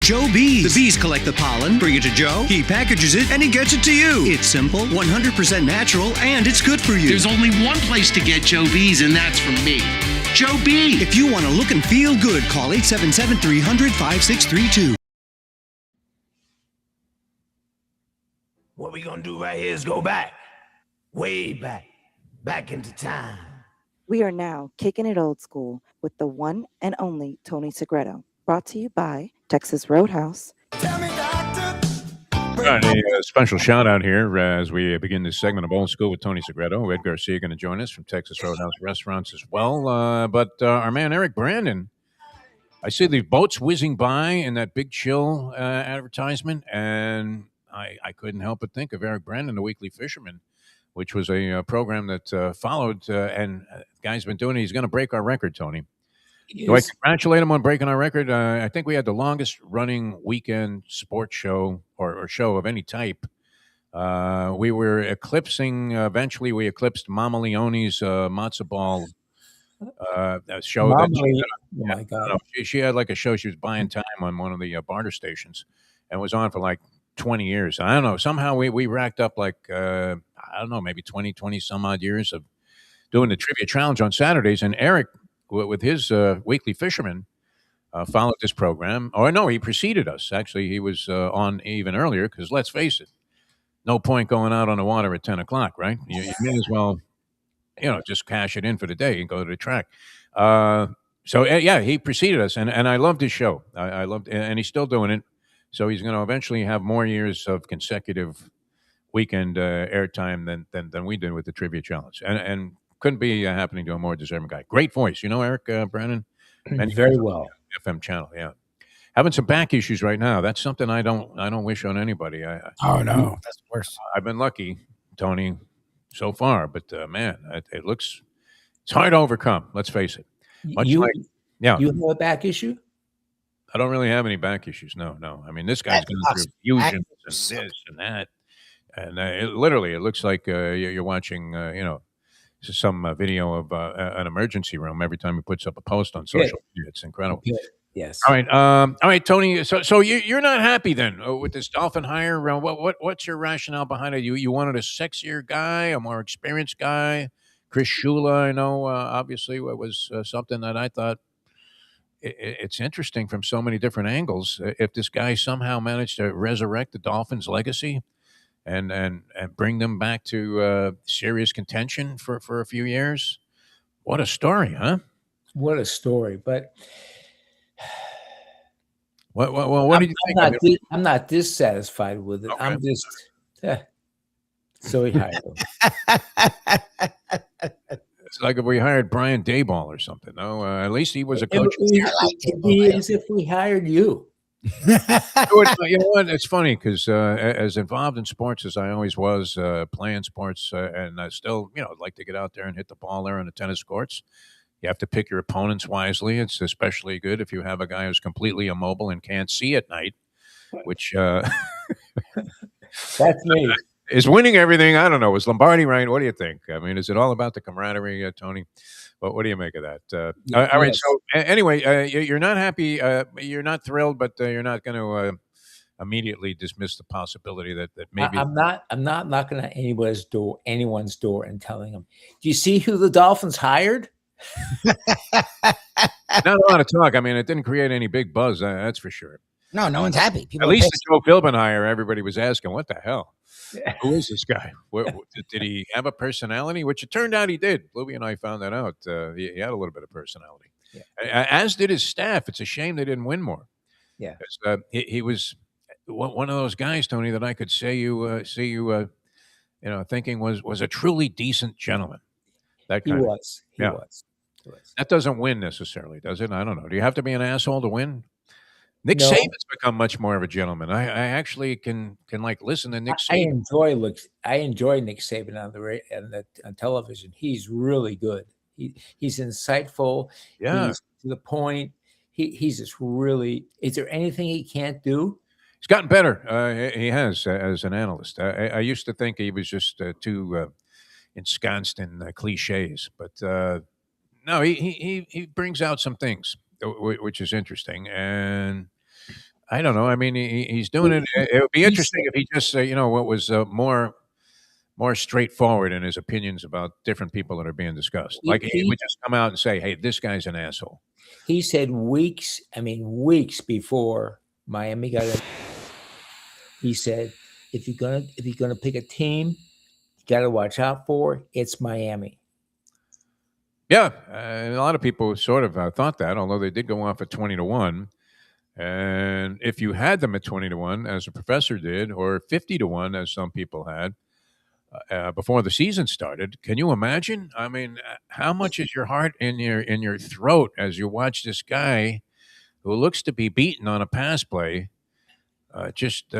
Joe Bees. The bees collect the pollen, bring it to Joe, he packages it, and he gets it to you. It's simple, 100% natural, and it's good for you. There's only one place to get Joe Bees, and that's from me. Joe B. If you want to look and feel good, call 877-300-5632. What we gonna do right here is go back, way back into time. We are now kicking it old school with the one and only Tony Segreto. Brought to you by Texas Roadhouse. A special shout out here as we begin this segment of Old School with Tony Segreto. Ed Garcia going to join us from Texas Roadhouse Restaurants as well. But our man Eric Brandon, I see the boats whizzing by in that Big Chill advertisement, and I couldn't help but think of Eric Brandon, the Weekly Fisherman, which was a program that followed, and guy's been doing it. He's going to break our record, Tony. Do I congratulate him on breaking our record? I think we had the longest running weekend sports show or show of any type. We were eclipsing, eventually we eclipsed Mama Leone's matzo ball show. Oh my God. She had like a show. She was buying time on one of the barter stations and was on for like 20 years. I don't know. Somehow we racked up like, I don't know, maybe 20 some odd years of doing the trivia challenge on Saturdays. And Eric, with his Weekly Fisherman, followed this program. Or no, he preceded us. Actually, he was on even earlier because let's face it, no point going out on the water at 10 o'clock, right? You may as well, just cash it in for the day and go to the track. So, yeah, he preceded us, and I loved his show. I loved, and he's still doing it. So he's going to eventually have more years of consecutive weekend airtime than we did with the Trivia Challenge. And couldn't be happening to a more deserving guy. Great voice. Eric Brandon? Very well. FM channel, yeah. Having some back issues right now. That's something I don't wish on anybody. Oh, no. That's worse. I've been lucky, Tony, so far. But, man, it's hard to overcome. Let's face it. You have a back issue? I don't really have any back issues. No. I mean, this guy's going through fusions and this and that. And it looks like you're watching, some video of an emergency room every time he puts up a post on social media. It's incredible. Yes. All right, Tony. So you're not happy then with this Dolphin hire? What's your rationale behind it? You wanted a sexier guy, a more experienced guy. Chris Shula, I know, obviously, was something that I thought it's interesting from so many different angles. If this guy somehow managed to resurrect the Dolphins' legacy and bring them back to serious contention for a few years, what a story, huh? What a story! But what do you think? I'm not dissatisfied with it. Okay. I'm just so he hired him. It's like if we hired Brian Dayball or something. No, at least he was a coach. It'd be as if we hired you. You know what? It's funny because as involved in sports as I always was, playing sports, and I still, like to get out there and hit the ball there on the tennis courts. You have to pick your opponents wisely. It's especially good if you have a guy who's completely immobile and can't see at night, which that's me. Is winning everything. I don't know. Is Lombardi right? What do you think? I mean, is it all about the camaraderie, Tony? What do you make of that? All right. So anyway, you're not happy. You're not thrilled, but you're not going to immediately dismiss the possibility that maybe I'm not knocking at anyone's door and telling them, do you see who the Dolphins hired? Not a lot of talk. I mean, it didn't create any big buzz. That's for sure. No one's happy. People at least the Joe Philbin hire, everybody was asking, what the hell? Who is this guy? Did he have a personality? Which it turned out he did. Lubie and I found that out. He had a little bit of personality. Yeah. As did his staff. It's a shame they didn't win more. Yeah. He was one of those guys, Tony, that I could see you, thinking was a truly decent gentleman. That He kind of, was. He yeah. was. He was. That doesn't win necessarily, does it? I don't know. Do you have to be an asshole to win? Nick No. Saban's become much more of a gentleman. I actually can like listen to Nick I Saban. enjoy Nick Saban on television. He's really good. He's insightful. Yeah. He's to the point. He's just really. Is there anything he can't do? He's gotten better. He has as an analyst. I used to think he was just too ensconced in cliches, but no, he brings out some things which is interesting. And I don't know. I mean, he's doing it. It would be interesting if he just what was more straightforward in his opinions about different people that are being discussed. Like he would just come out and say, "Hey, this guy's an asshole." He said weeks before Miami got it. He said, if you're gonna pick a team, you got to watch out for it's Miami. Yeah, and a lot of people sort of thought that, although they did go off at 20-1. And if you had them at 20-1, as a professor did, or 50-1, as some people had, before the season started, can you imagine? I mean, how much is your heart in your throat as you watch this guy who looks to be beaten on a pass play, just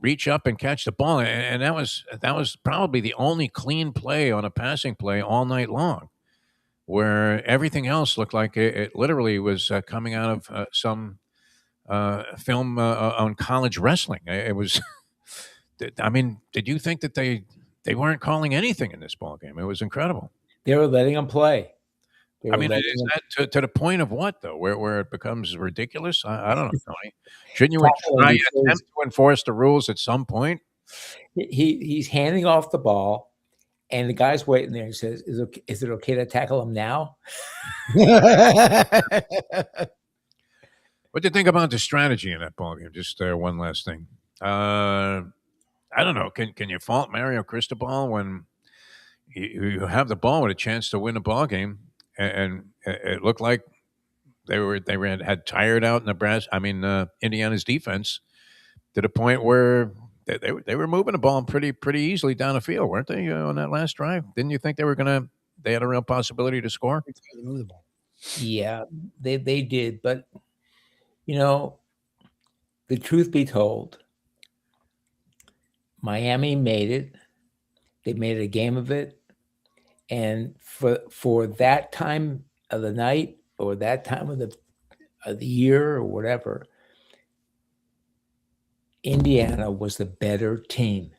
reach up and catch the ball, and that was probably the only clean play on a passing play all night long, where everything else looked like it literally was coming out of some film on college wrestling. It was. I mean, did you think that they weren't calling anything in this ball game? It was incredible. They were letting them play. I mean, is that to the point of what though? Where it becomes ridiculous? I don't know, Tony. Shouldn't you try attempt to enforce the rules at some point? He's handing off the ball, and the guy's waiting there. He says, "Is it okay to tackle him now?" What do you think about the strategy in that ball game? Just one last thing. I don't know. Can you fault Mario Cristobal when you have the ball with a chance to win a ball game, and it looked like they had tired out Indiana's defense to the point where they were moving the ball pretty easily down the field, weren't they? On that last drive, didn't you think they had a real possibility to score? Yeah, they did, but the truth be told, Miami made it. They made a game of it. And for that time of the night or that time of the year or whatever, Indiana was the better team.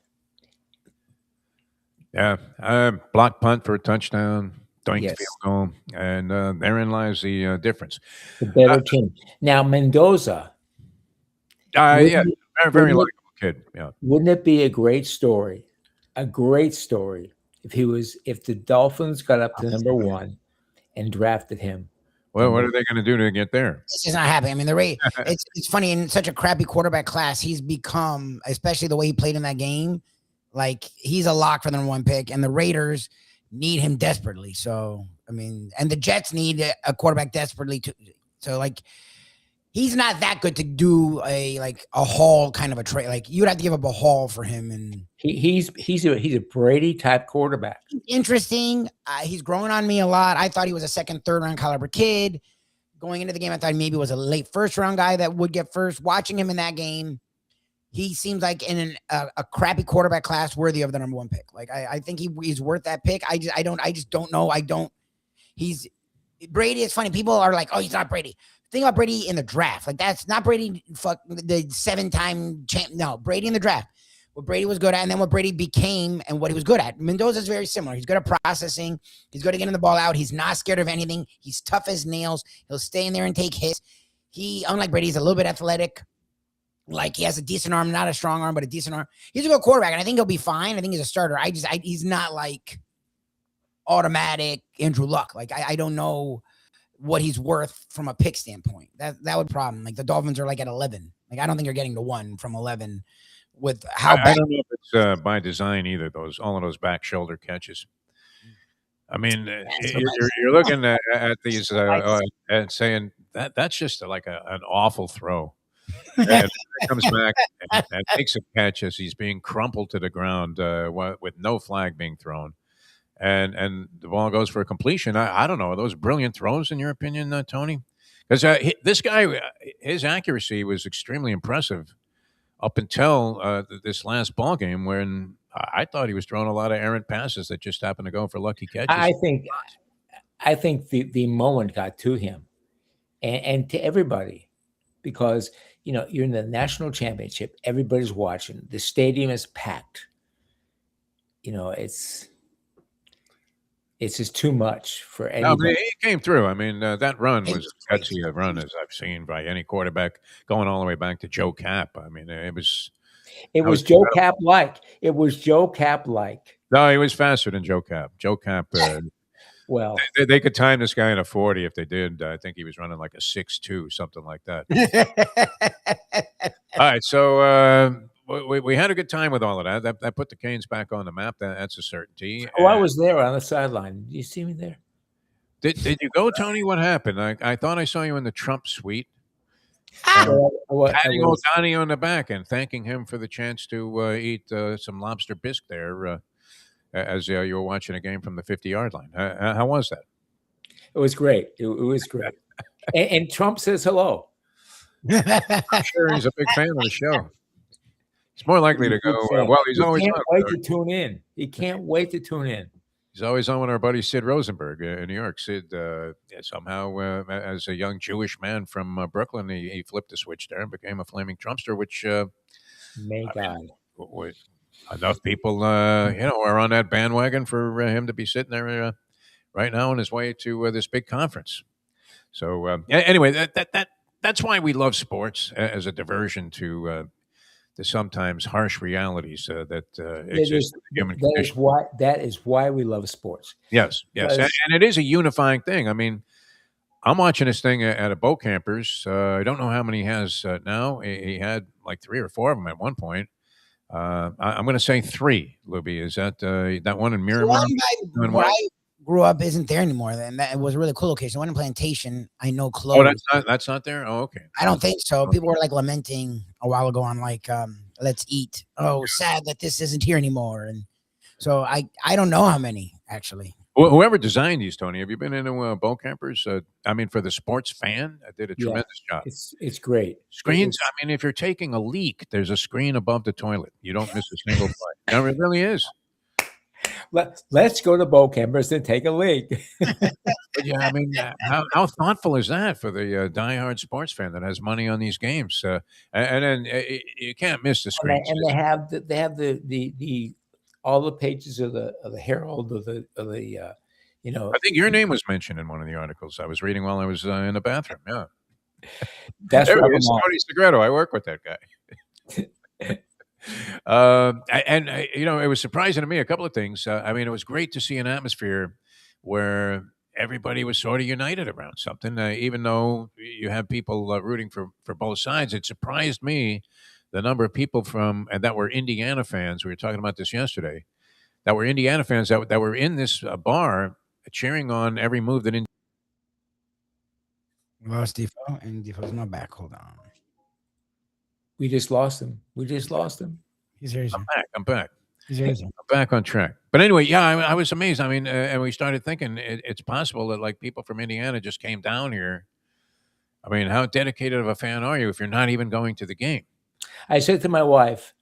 Yeah. Block punt for a touchdown, doink Yes. field goal. And therein lies the difference. The better team. Now, Mendoza. Yeah, very likable kid. Yeah. Wouldn't it be a great story? A great story if the Dolphins got up to number 1 and drafted him. Well, what are they going to do to get there? It's just not happening. I mean, the rate. It's funny, in such a crappy quarterback class, he's become, especially the way he played in that game, like he's a lock for the number 1 pick, and the Raiders need him desperately. So, I mean, and the Jets need a quarterback desperately too. So, like, he's not that good to do a Hall kind of a trade. Like, you'd have to give up a Hall for him, and he's a Brady type quarterback. Interesting. He's growing on me a lot. I thought he was a second, third round caliber kid. Going into the game, I thought maybe was a late first round guy that would get first. Watching him in that game, he seems like in a crappy quarterback class worthy of the number 1 pick. Like, I think he's worth that pick. I just don't know. He's Brady. It's funny. People are like, oh, he's not Brady. Think about Brady in the draft. Like, that's not Brady, the 7-time champ. No, Brady in the draft. What Brady was good at, and then what Brady became and what he was good at. Mendoza's very similar. He's good at processing. He's good at getting the ball out. He's not scared of anything. He's tough as nails. He'll stay in there and take hits. He, unlike Brady, he's a little bit athletic. Like, he has a decent arm, not a strong arm, but a decent arm. He's a good quarterback, and I think he'll be fine. I think he's a starter. He's not like automatic Andrew Luck. Like, I don't know what he's worth from a pick standpoint. That would be a problem. Like, the Dolphins are like at 11. Like, I don't think you're getting to 1 from 11 with how I don't know if it's by design either. All of those back shoulder catches. I mean, you're looking at these and saying that's just like an awful throw. and comes back and makes a catch as he's being crumpled to the ground with no flag being thrown. And the ball goes for a completion. I don't know. Are those brilliant throws in your opinion, Tony? Because this guy, his accuracy was extremely impressive up until this last ball game when I thought he was throwing a lot of errant passes that just happened to go for lucky catches. I think the moment got to him and to everybody, because you're in the national championship, everybody's watching, the stadium is packed. It's just too much for anybody. He came through. I mean, that run was as gutsy a run as I've seen by any quarterback, going all the way back to Joe Cap. I mean, it was Joe Cap like. It was Joe Cap like. No, he was faster than Joe Cap. Joe Cap. Well, they could time this guy in a 40 if they did. I think he was running like a 6.2, something like that. All right, so we had a good time with all of that. That put the Canes back on the map. That's a certainty. Oh, I was there on the sideline. Did you see me there? Did you go, Tony? What happened? I thought I saw you in the Trump suite. Patting old Donnie on the back and thanking him for the chance to eat some lobster bisque there as you were watching a game from the 50-yard line. How was that? It was great. It was great. and Trump says hello. I'm sure he's a big fan of the show. He's more likely to go. He's always can't wait to tune in. He can't wait to tune in. He's always on with our buddy Sid Rosenberg in New York. Sid, somehow, as a young Jewish man from Brooklyn, he flipped the switch there and became a flaming Trumpster, which may God. Enough people, are on that bandwagon for him to be sitting there right now on his way to this big conference. So anyway, that's why we love sports as a diversion to the sometimes harsh realities that exist in the human condition. That is why we love sports. Yes, and it is a unifying thing. I mean, I'm watching this thing at a boat campers. I don't know how many he has now. He had like 3 or 4 of them at one point. I'm going to say 3. Lubie, is that one in Miramar? Where I grew up isn't there anymore. And that was a really cool location. One in Plantation, I know closed. Oh, that's not there. Oh, okay. I don't think so. People were like lamenting a while ago on like Let's Eat. Oh, sad that this isn't here anymore. And so I don't know how many actually. Well, whoever designed these, Tony, have you been into boat campers? I mean, for the sports fan, I did a tremendous job. It's great. Screens. I mean, if you're taking a leak, there's a screen above the toilet. You don't miss a single play. No, it really is. Let's go to boat campers and take a leak. But yeah, I mean, how thoughtful is that for the diehard sports fan that has money on these games? And then you can't miss the screens. And they have the all the pages of the Herald of the I think your name was mentioned in one of the articles I was reading while I was in the bathroom. Yeah, that's there it is, Tony Segreto. I work with that guy. It was surprising to me a couple of things. I mean, it was great to see an atmosphere where everybody was sort of united around something, even though you have people rooting for both sides. It surprised me the number of people that were Indiana fans. We were talking about this yesterday. That were Indiana fans that were in this bar cheering on every move that. Lost Defo, and Defo's not back. Hold on. We just lost him. He's here. I'm back. He's here. I'm back on track. But anyway, yeah, I was amazed. I mean, and we started thinking it's possible that like people from Indiana just came down here. I mean, how dedicated of a fan are you if you're not even going to the game? I said to my wife,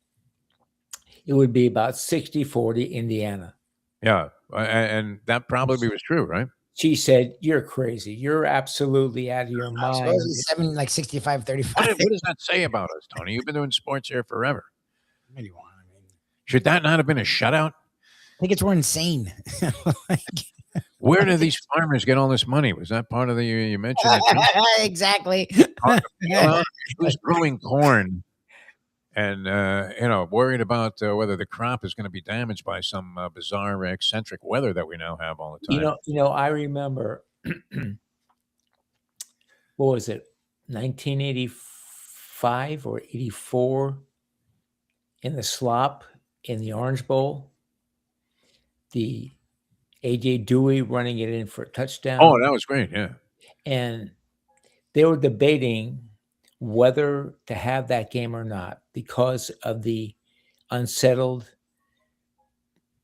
it would be about 60-40 Indiana. Yeah, and that probably was true, right? She said, "You're crazy. You're absolutely out of your mind." 65-35. What does that say about us, Tony? You've been doing sports here forever. Should that not have been a shutout? I think it's more insane. Where do these farmers get all this money? Was that part of the you mentioned? Exactly. Who's growing corn and worried about whether the crop is going to be damaged by some bizarre, eccentric weather that we now have all the time? I remember. What was it? 1985 or 84 in the slop in the Orange Bowl. The A.J. Dewey running it in for a touchdown. Oh, that was great, yeah. And they were debating whether to have that game or not because of the unsettled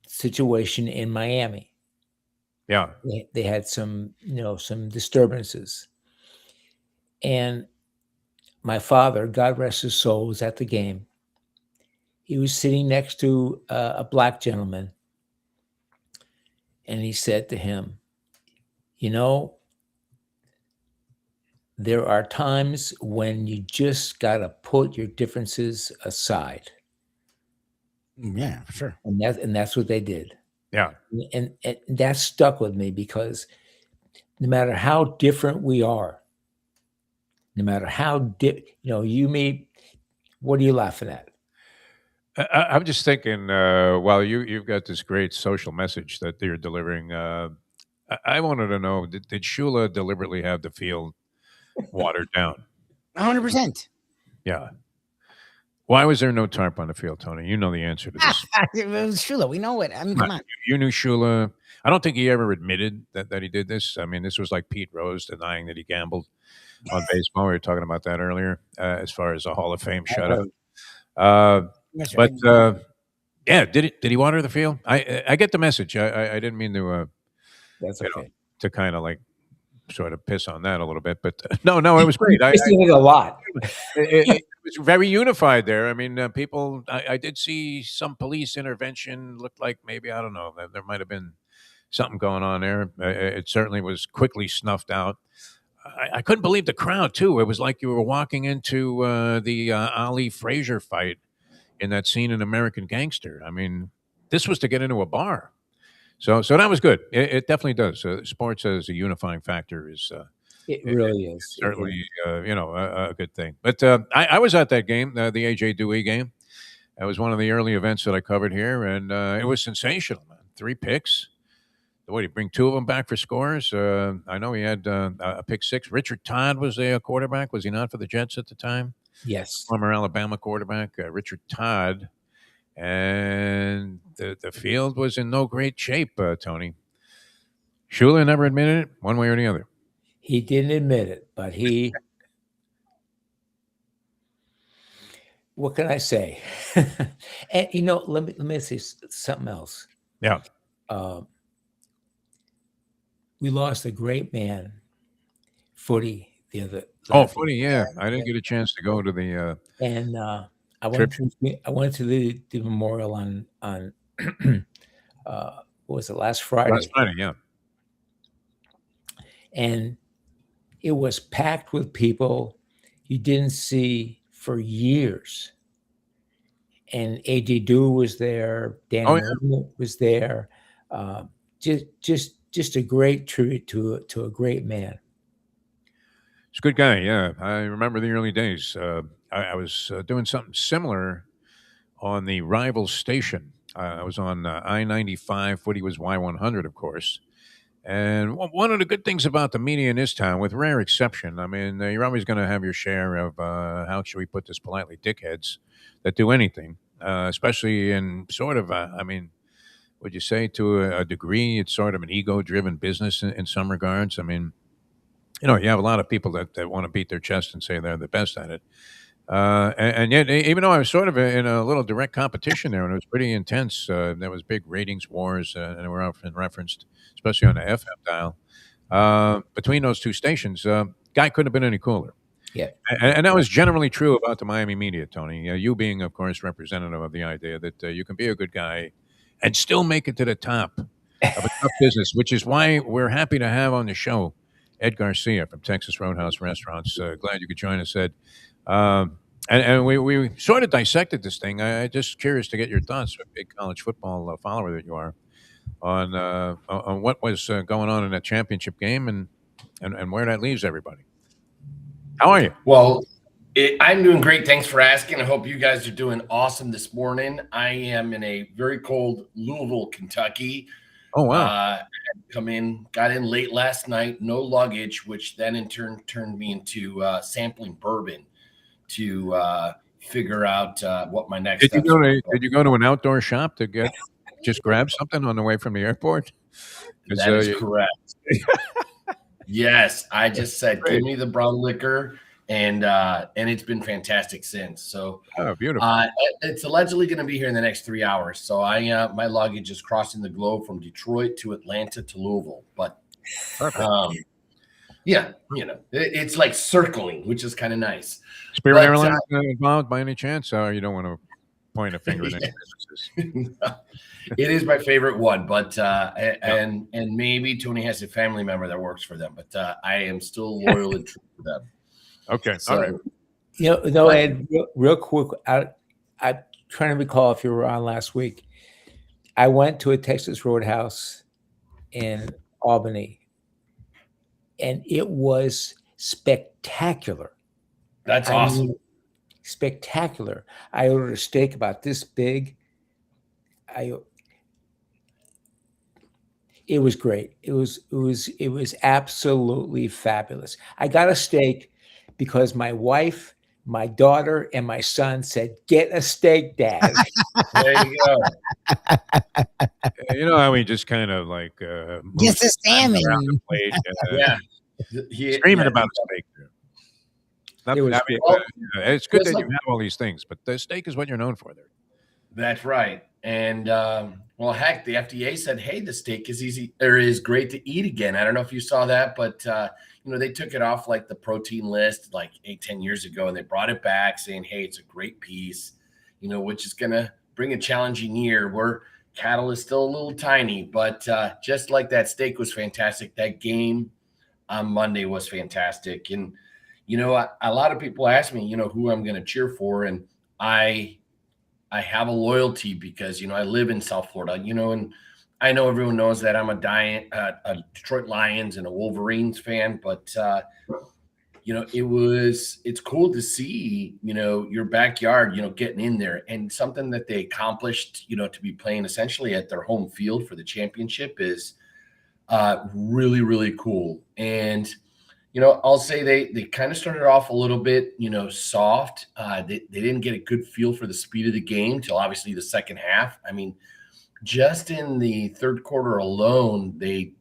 situation in Miami. Yeah. They had some disturbances. And my father, God rest his soul, was at the game. He was sitting next to a black gentleman. And he said to him, there are times when you just got to put your differences aside. Yeah, for sure. And that's what they did. Yeah. And that stuck with me because no matter how different we are, no matter how you meet, what are you laughing at? I'm just thinking, while you've got this great social message that you're delivering, I wanted to know, did Shula deliberately have the field watered down? 100%. Yeah. Why was there no tarp on the field, Tony? You know the answer to this. It was Shula. We know it. I mean, come on. You knew Shula. I don't think he ever admitted that he did this. I mean, this was like Pete Rose denying that he gambled on baseball. We were talking about that earlier, as far as a Hall of Fame shutout. But yeah, did he water the field? I get the message. I didn't mean to. That's okay. To kind of like sort of piss on that a little bit, but no, it was great. I seen it a lot. It was very unified there. I mean, people. I did see some police intervention. Looked like maybe, I don't know, there might have been something going on there. It certainly was quickly snuffed out. I couldn't believe the crowd too. It was like you were walking into the Ali Frazier fight in that scene in American Gangster. I mean, this was to get into a bar. So that was good. It definitely does. Sports as a unifying factor is. It really is certainly a good thing. But I was at that game, the AJ Dewey game. That was one of the early events that I covered here, and it was sensational, man. 3 picks. What, did he bring 2 of them back for scores? I know he had a pick 6. Richard Todd was a quarterback. Was he not for the Jets at the time? Yes. Former Alabama quarterback, Richard Todd. And the field was in no great shape, Tony. Shula never admitted it, one way or the other. He didn't admit it, but he. What can I say? And let me say something else. Yeah. We lost a great man, footy, the other. Footy, yeah. I didn't get a chance to go to the. And I went to the memorial on what was it, last Friday? Last Friday, yeah. And it was packed with people you didn't see for years. And A.J. Dewey was there. Danny was there. Just a great tribute to a great man. He's a good guy, yeah. I remember the early days. I was doing something similar on the rival station. I was on I-95. Footy was Y100, of course. And one of the good things about the media in this town, with rare exception, I mean, you're always going to have your share of, how should we put this politely, dickheads that do anything, especially in sort of, would you say to a degree, it's sort of an ego-driven business in some regards. I mean, you have a lot of people that want to beat their chest and say they're the best at it. And yet, even though I was sort of in a little direct competition there, and it was pretty intense, there was big ratings wars, and they were often referenced, especially on the FM dial. Between those two stations, guy couldn't have been any cooler. Yeah. And that was generally true about the Miami media, Tony. You being, of course, representative of the idea that you can be a good guy and still make it to the top of a tough business, which is why we're happy to have on the show Ed Garcia from Texas Roadhouse Restaurants. Glad you could join us, Ed. And we sort of dissected this thing. I'm just curious to get your thoughts, a big college football follower that you are, on what was going on in that championship game and where that leaves everybody. How are you? Well, I'm doing great. Thanks for asking. I hope you guys are doing awesome this morning. I am in a very cold Louisville, Kentucky. Oh, wow. Got in late last night, no luggage, which then in turn turned me into sampling bourbon to figure out what my next Did you go to an outdoor shop to just grab something on the way from the airport? That is correct. Yes, I just said, give me the brown liquor, and it's been fantastic since. So beautiful. It's allegedly going to be here in the next 3 hours. So my luggage is crossing the globe from Detroit to Atlanta to Louisville. But yeah, it's like circling, which is kind of nice. Spirit Airlines involved by any chance? Or you don't want to point a finger at any businesses? It is my favorite one, but and maybe Tony has a family member that works for them, but I am still loyal and true to them. Okay, so, all right. Ed, real quick, I'm trying to recall if you were on last week. I went to a Texas Roadhouse in Albany, and it was spectacular. That's awesome. Spectacular. I ordered a steak about this big. It was great. It was absolutely fabulous. I got a steak because my wife, my daughter, and my son said, "Get a steak, Dad." There you go. You know how we just kind of like just a salmon around the plate, screaming about a steak. It's good that you have all these things, but the steak is what you're known for there. That's right. And well, heck, the FDA said, "Hey, the steak is great to eat again." I don't know if you saw that, but they took it off like the protein list like 8-10 years ago, and they brought it back saying, "Hey, it's a great piece," which is going to bring a challenging year where cattle is still a little tiny. But just like that steak was fantastic, that game on Monday was fantastic. And a lot of people ask me, who I'm going to cheer for, and I have a loyalty because, I live in South Florida, and I know everyone knows that I'm a Detroit Lions and a Wolverines fan, but, it's cool to see, your backyard, getting in there, and something that they accomplished, to be playing essentially at their home field for the championship is really, really cool. And, I'll say they kind of started off a little bit, soft. They didn't get a good feel for the speed of the game till obviously the second half. I mean, just in the third quarter alone, they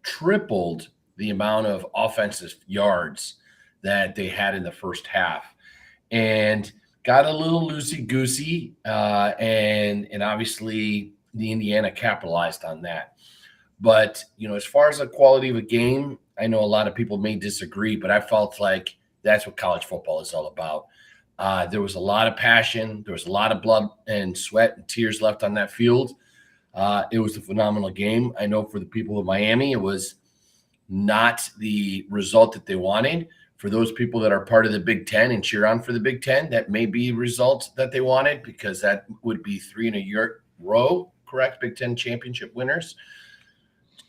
tripled the amount of offensive yards that they had in the first half, and got a little loosey-goosey. And obviously the Indiana capitalized on that. But, as far as the quality of a game, I know a lot of people may disagree, but I felt like that's what college football is all about. There was a lot of passion. There was a lot of blood and sweat and tears left on that field. It was a phenomenal game. I know for the people of Miami, it was not the result that they wanted. For those people that are part of the Big Ten and cheer on for the Big Ten, that may be results that they wanted, because that would be 3 in a row, correct? Big Ten championship winners.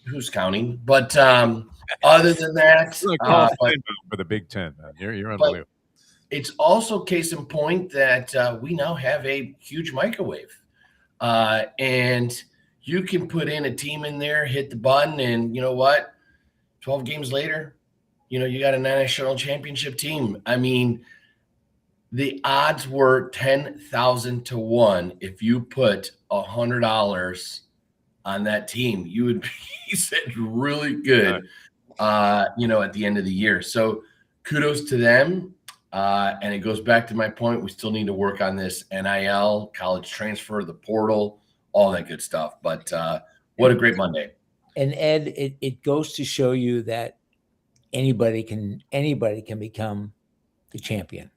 Who's counting? But other than that, for the Big Ten, you're unbelievable. It's also case in point that we now have a huge microwave, and you can put in a team in there, hit the button, and you know what? 12 games later, you got a national championship team. I mean, the odds were 10,000 to 1. If you put $100 on that team, you would be said really good, at the end of the year. So kudos to them. And it goes back to my point. We still need to work on this NIL, college transfer, the portal, all that good stuff. But what a great Monday. And Ed, it goes to show you that anybody can become the champion.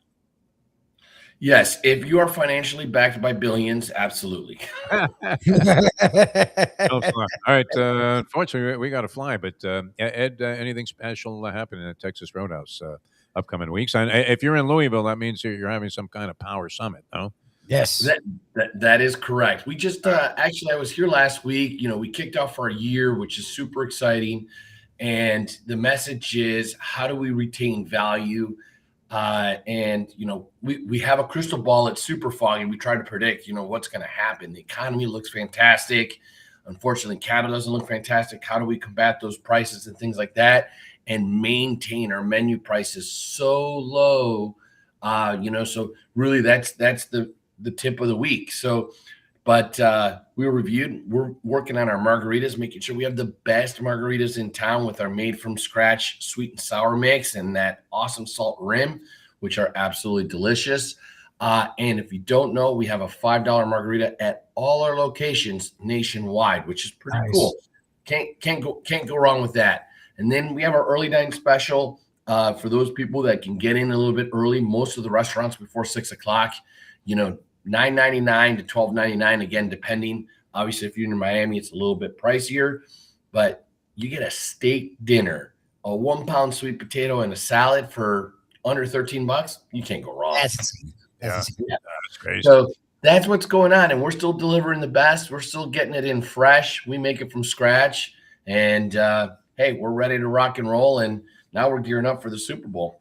Yes, if you are financially backed by billions, absolutely. All right. Unfortunately, we got to fly. But Ed, anything special happening at Texas Roadhouse upcoming weeks? And if you're in Louisville, that means you're having some kind of power summit, no? Yes, that is correct. We just actually, I was here last week. We kicked off our year, which is super exciting. And the message is, how do we retain value? And we have a crystal ball that's super foggy. We try to predict, what's going to happen. The economy looks fantastic. Unfortunately, cattle doesn't look fantastic. How do we combat those prices and things like that, and maintain our menu prices so low? So really, that's the tip of the week. So But we were reviewed. We're working on our margaritas, making sure we have the best margaritas in town with our made from scratch sweet and sour mix and that awesome salt rim, which are absolutely delicious. And if you don't know, we have a $5 margarita at all our locations nationwide, which is pretty cool. Can't go wrong with that. And then we have our early dining special for those people that can get in a little bit early. Most of the restaurants before 6 o'clock, $9.99 to $12.99, again, depending. Obviously, if you're in Miami, it's a little bit pricier, but you get a steak dinner, a 1 pound sweet potato, and a salad for under $13. You can't go wrong. That's insane. That's crazy. So that's what's going on, and we're still delivering the best. We're still getting it in fresh. We make it from scratch, and hey, we're ready to rock and roll, and now we're gearing up for the Super Bowl.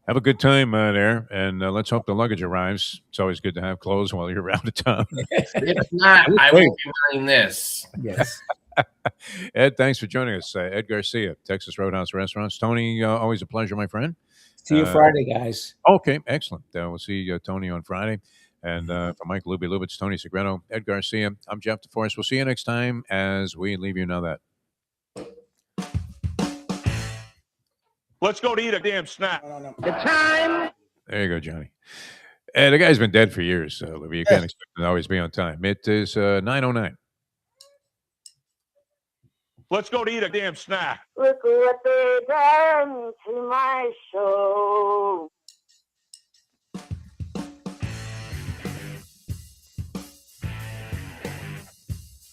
Have a good time there, and let's hope the luggage arrives. It's always good to have clothes while you're out of town. If not, I will be wearing this. Yes. Ed, thanks for joining us. Ed Garcia, Texas Roadhouse Restaurants. Tony, always a pleasure, my friend. See you Friday, guys. Okay, excellent. We'll see Tony on Friday. And for Mike Lubie, it's Tony Segreto, Ed Garcia. I'm Jeff DeForest. We'll see you next time as we leave you know that. Let's go to eat a damn snack. The time. There you go, Johnny. The guy's been dead for years, Lubie. You can't expect him to always be on time. It is 9:09. Let's go to eat a damn snack. Look what they done to my soul.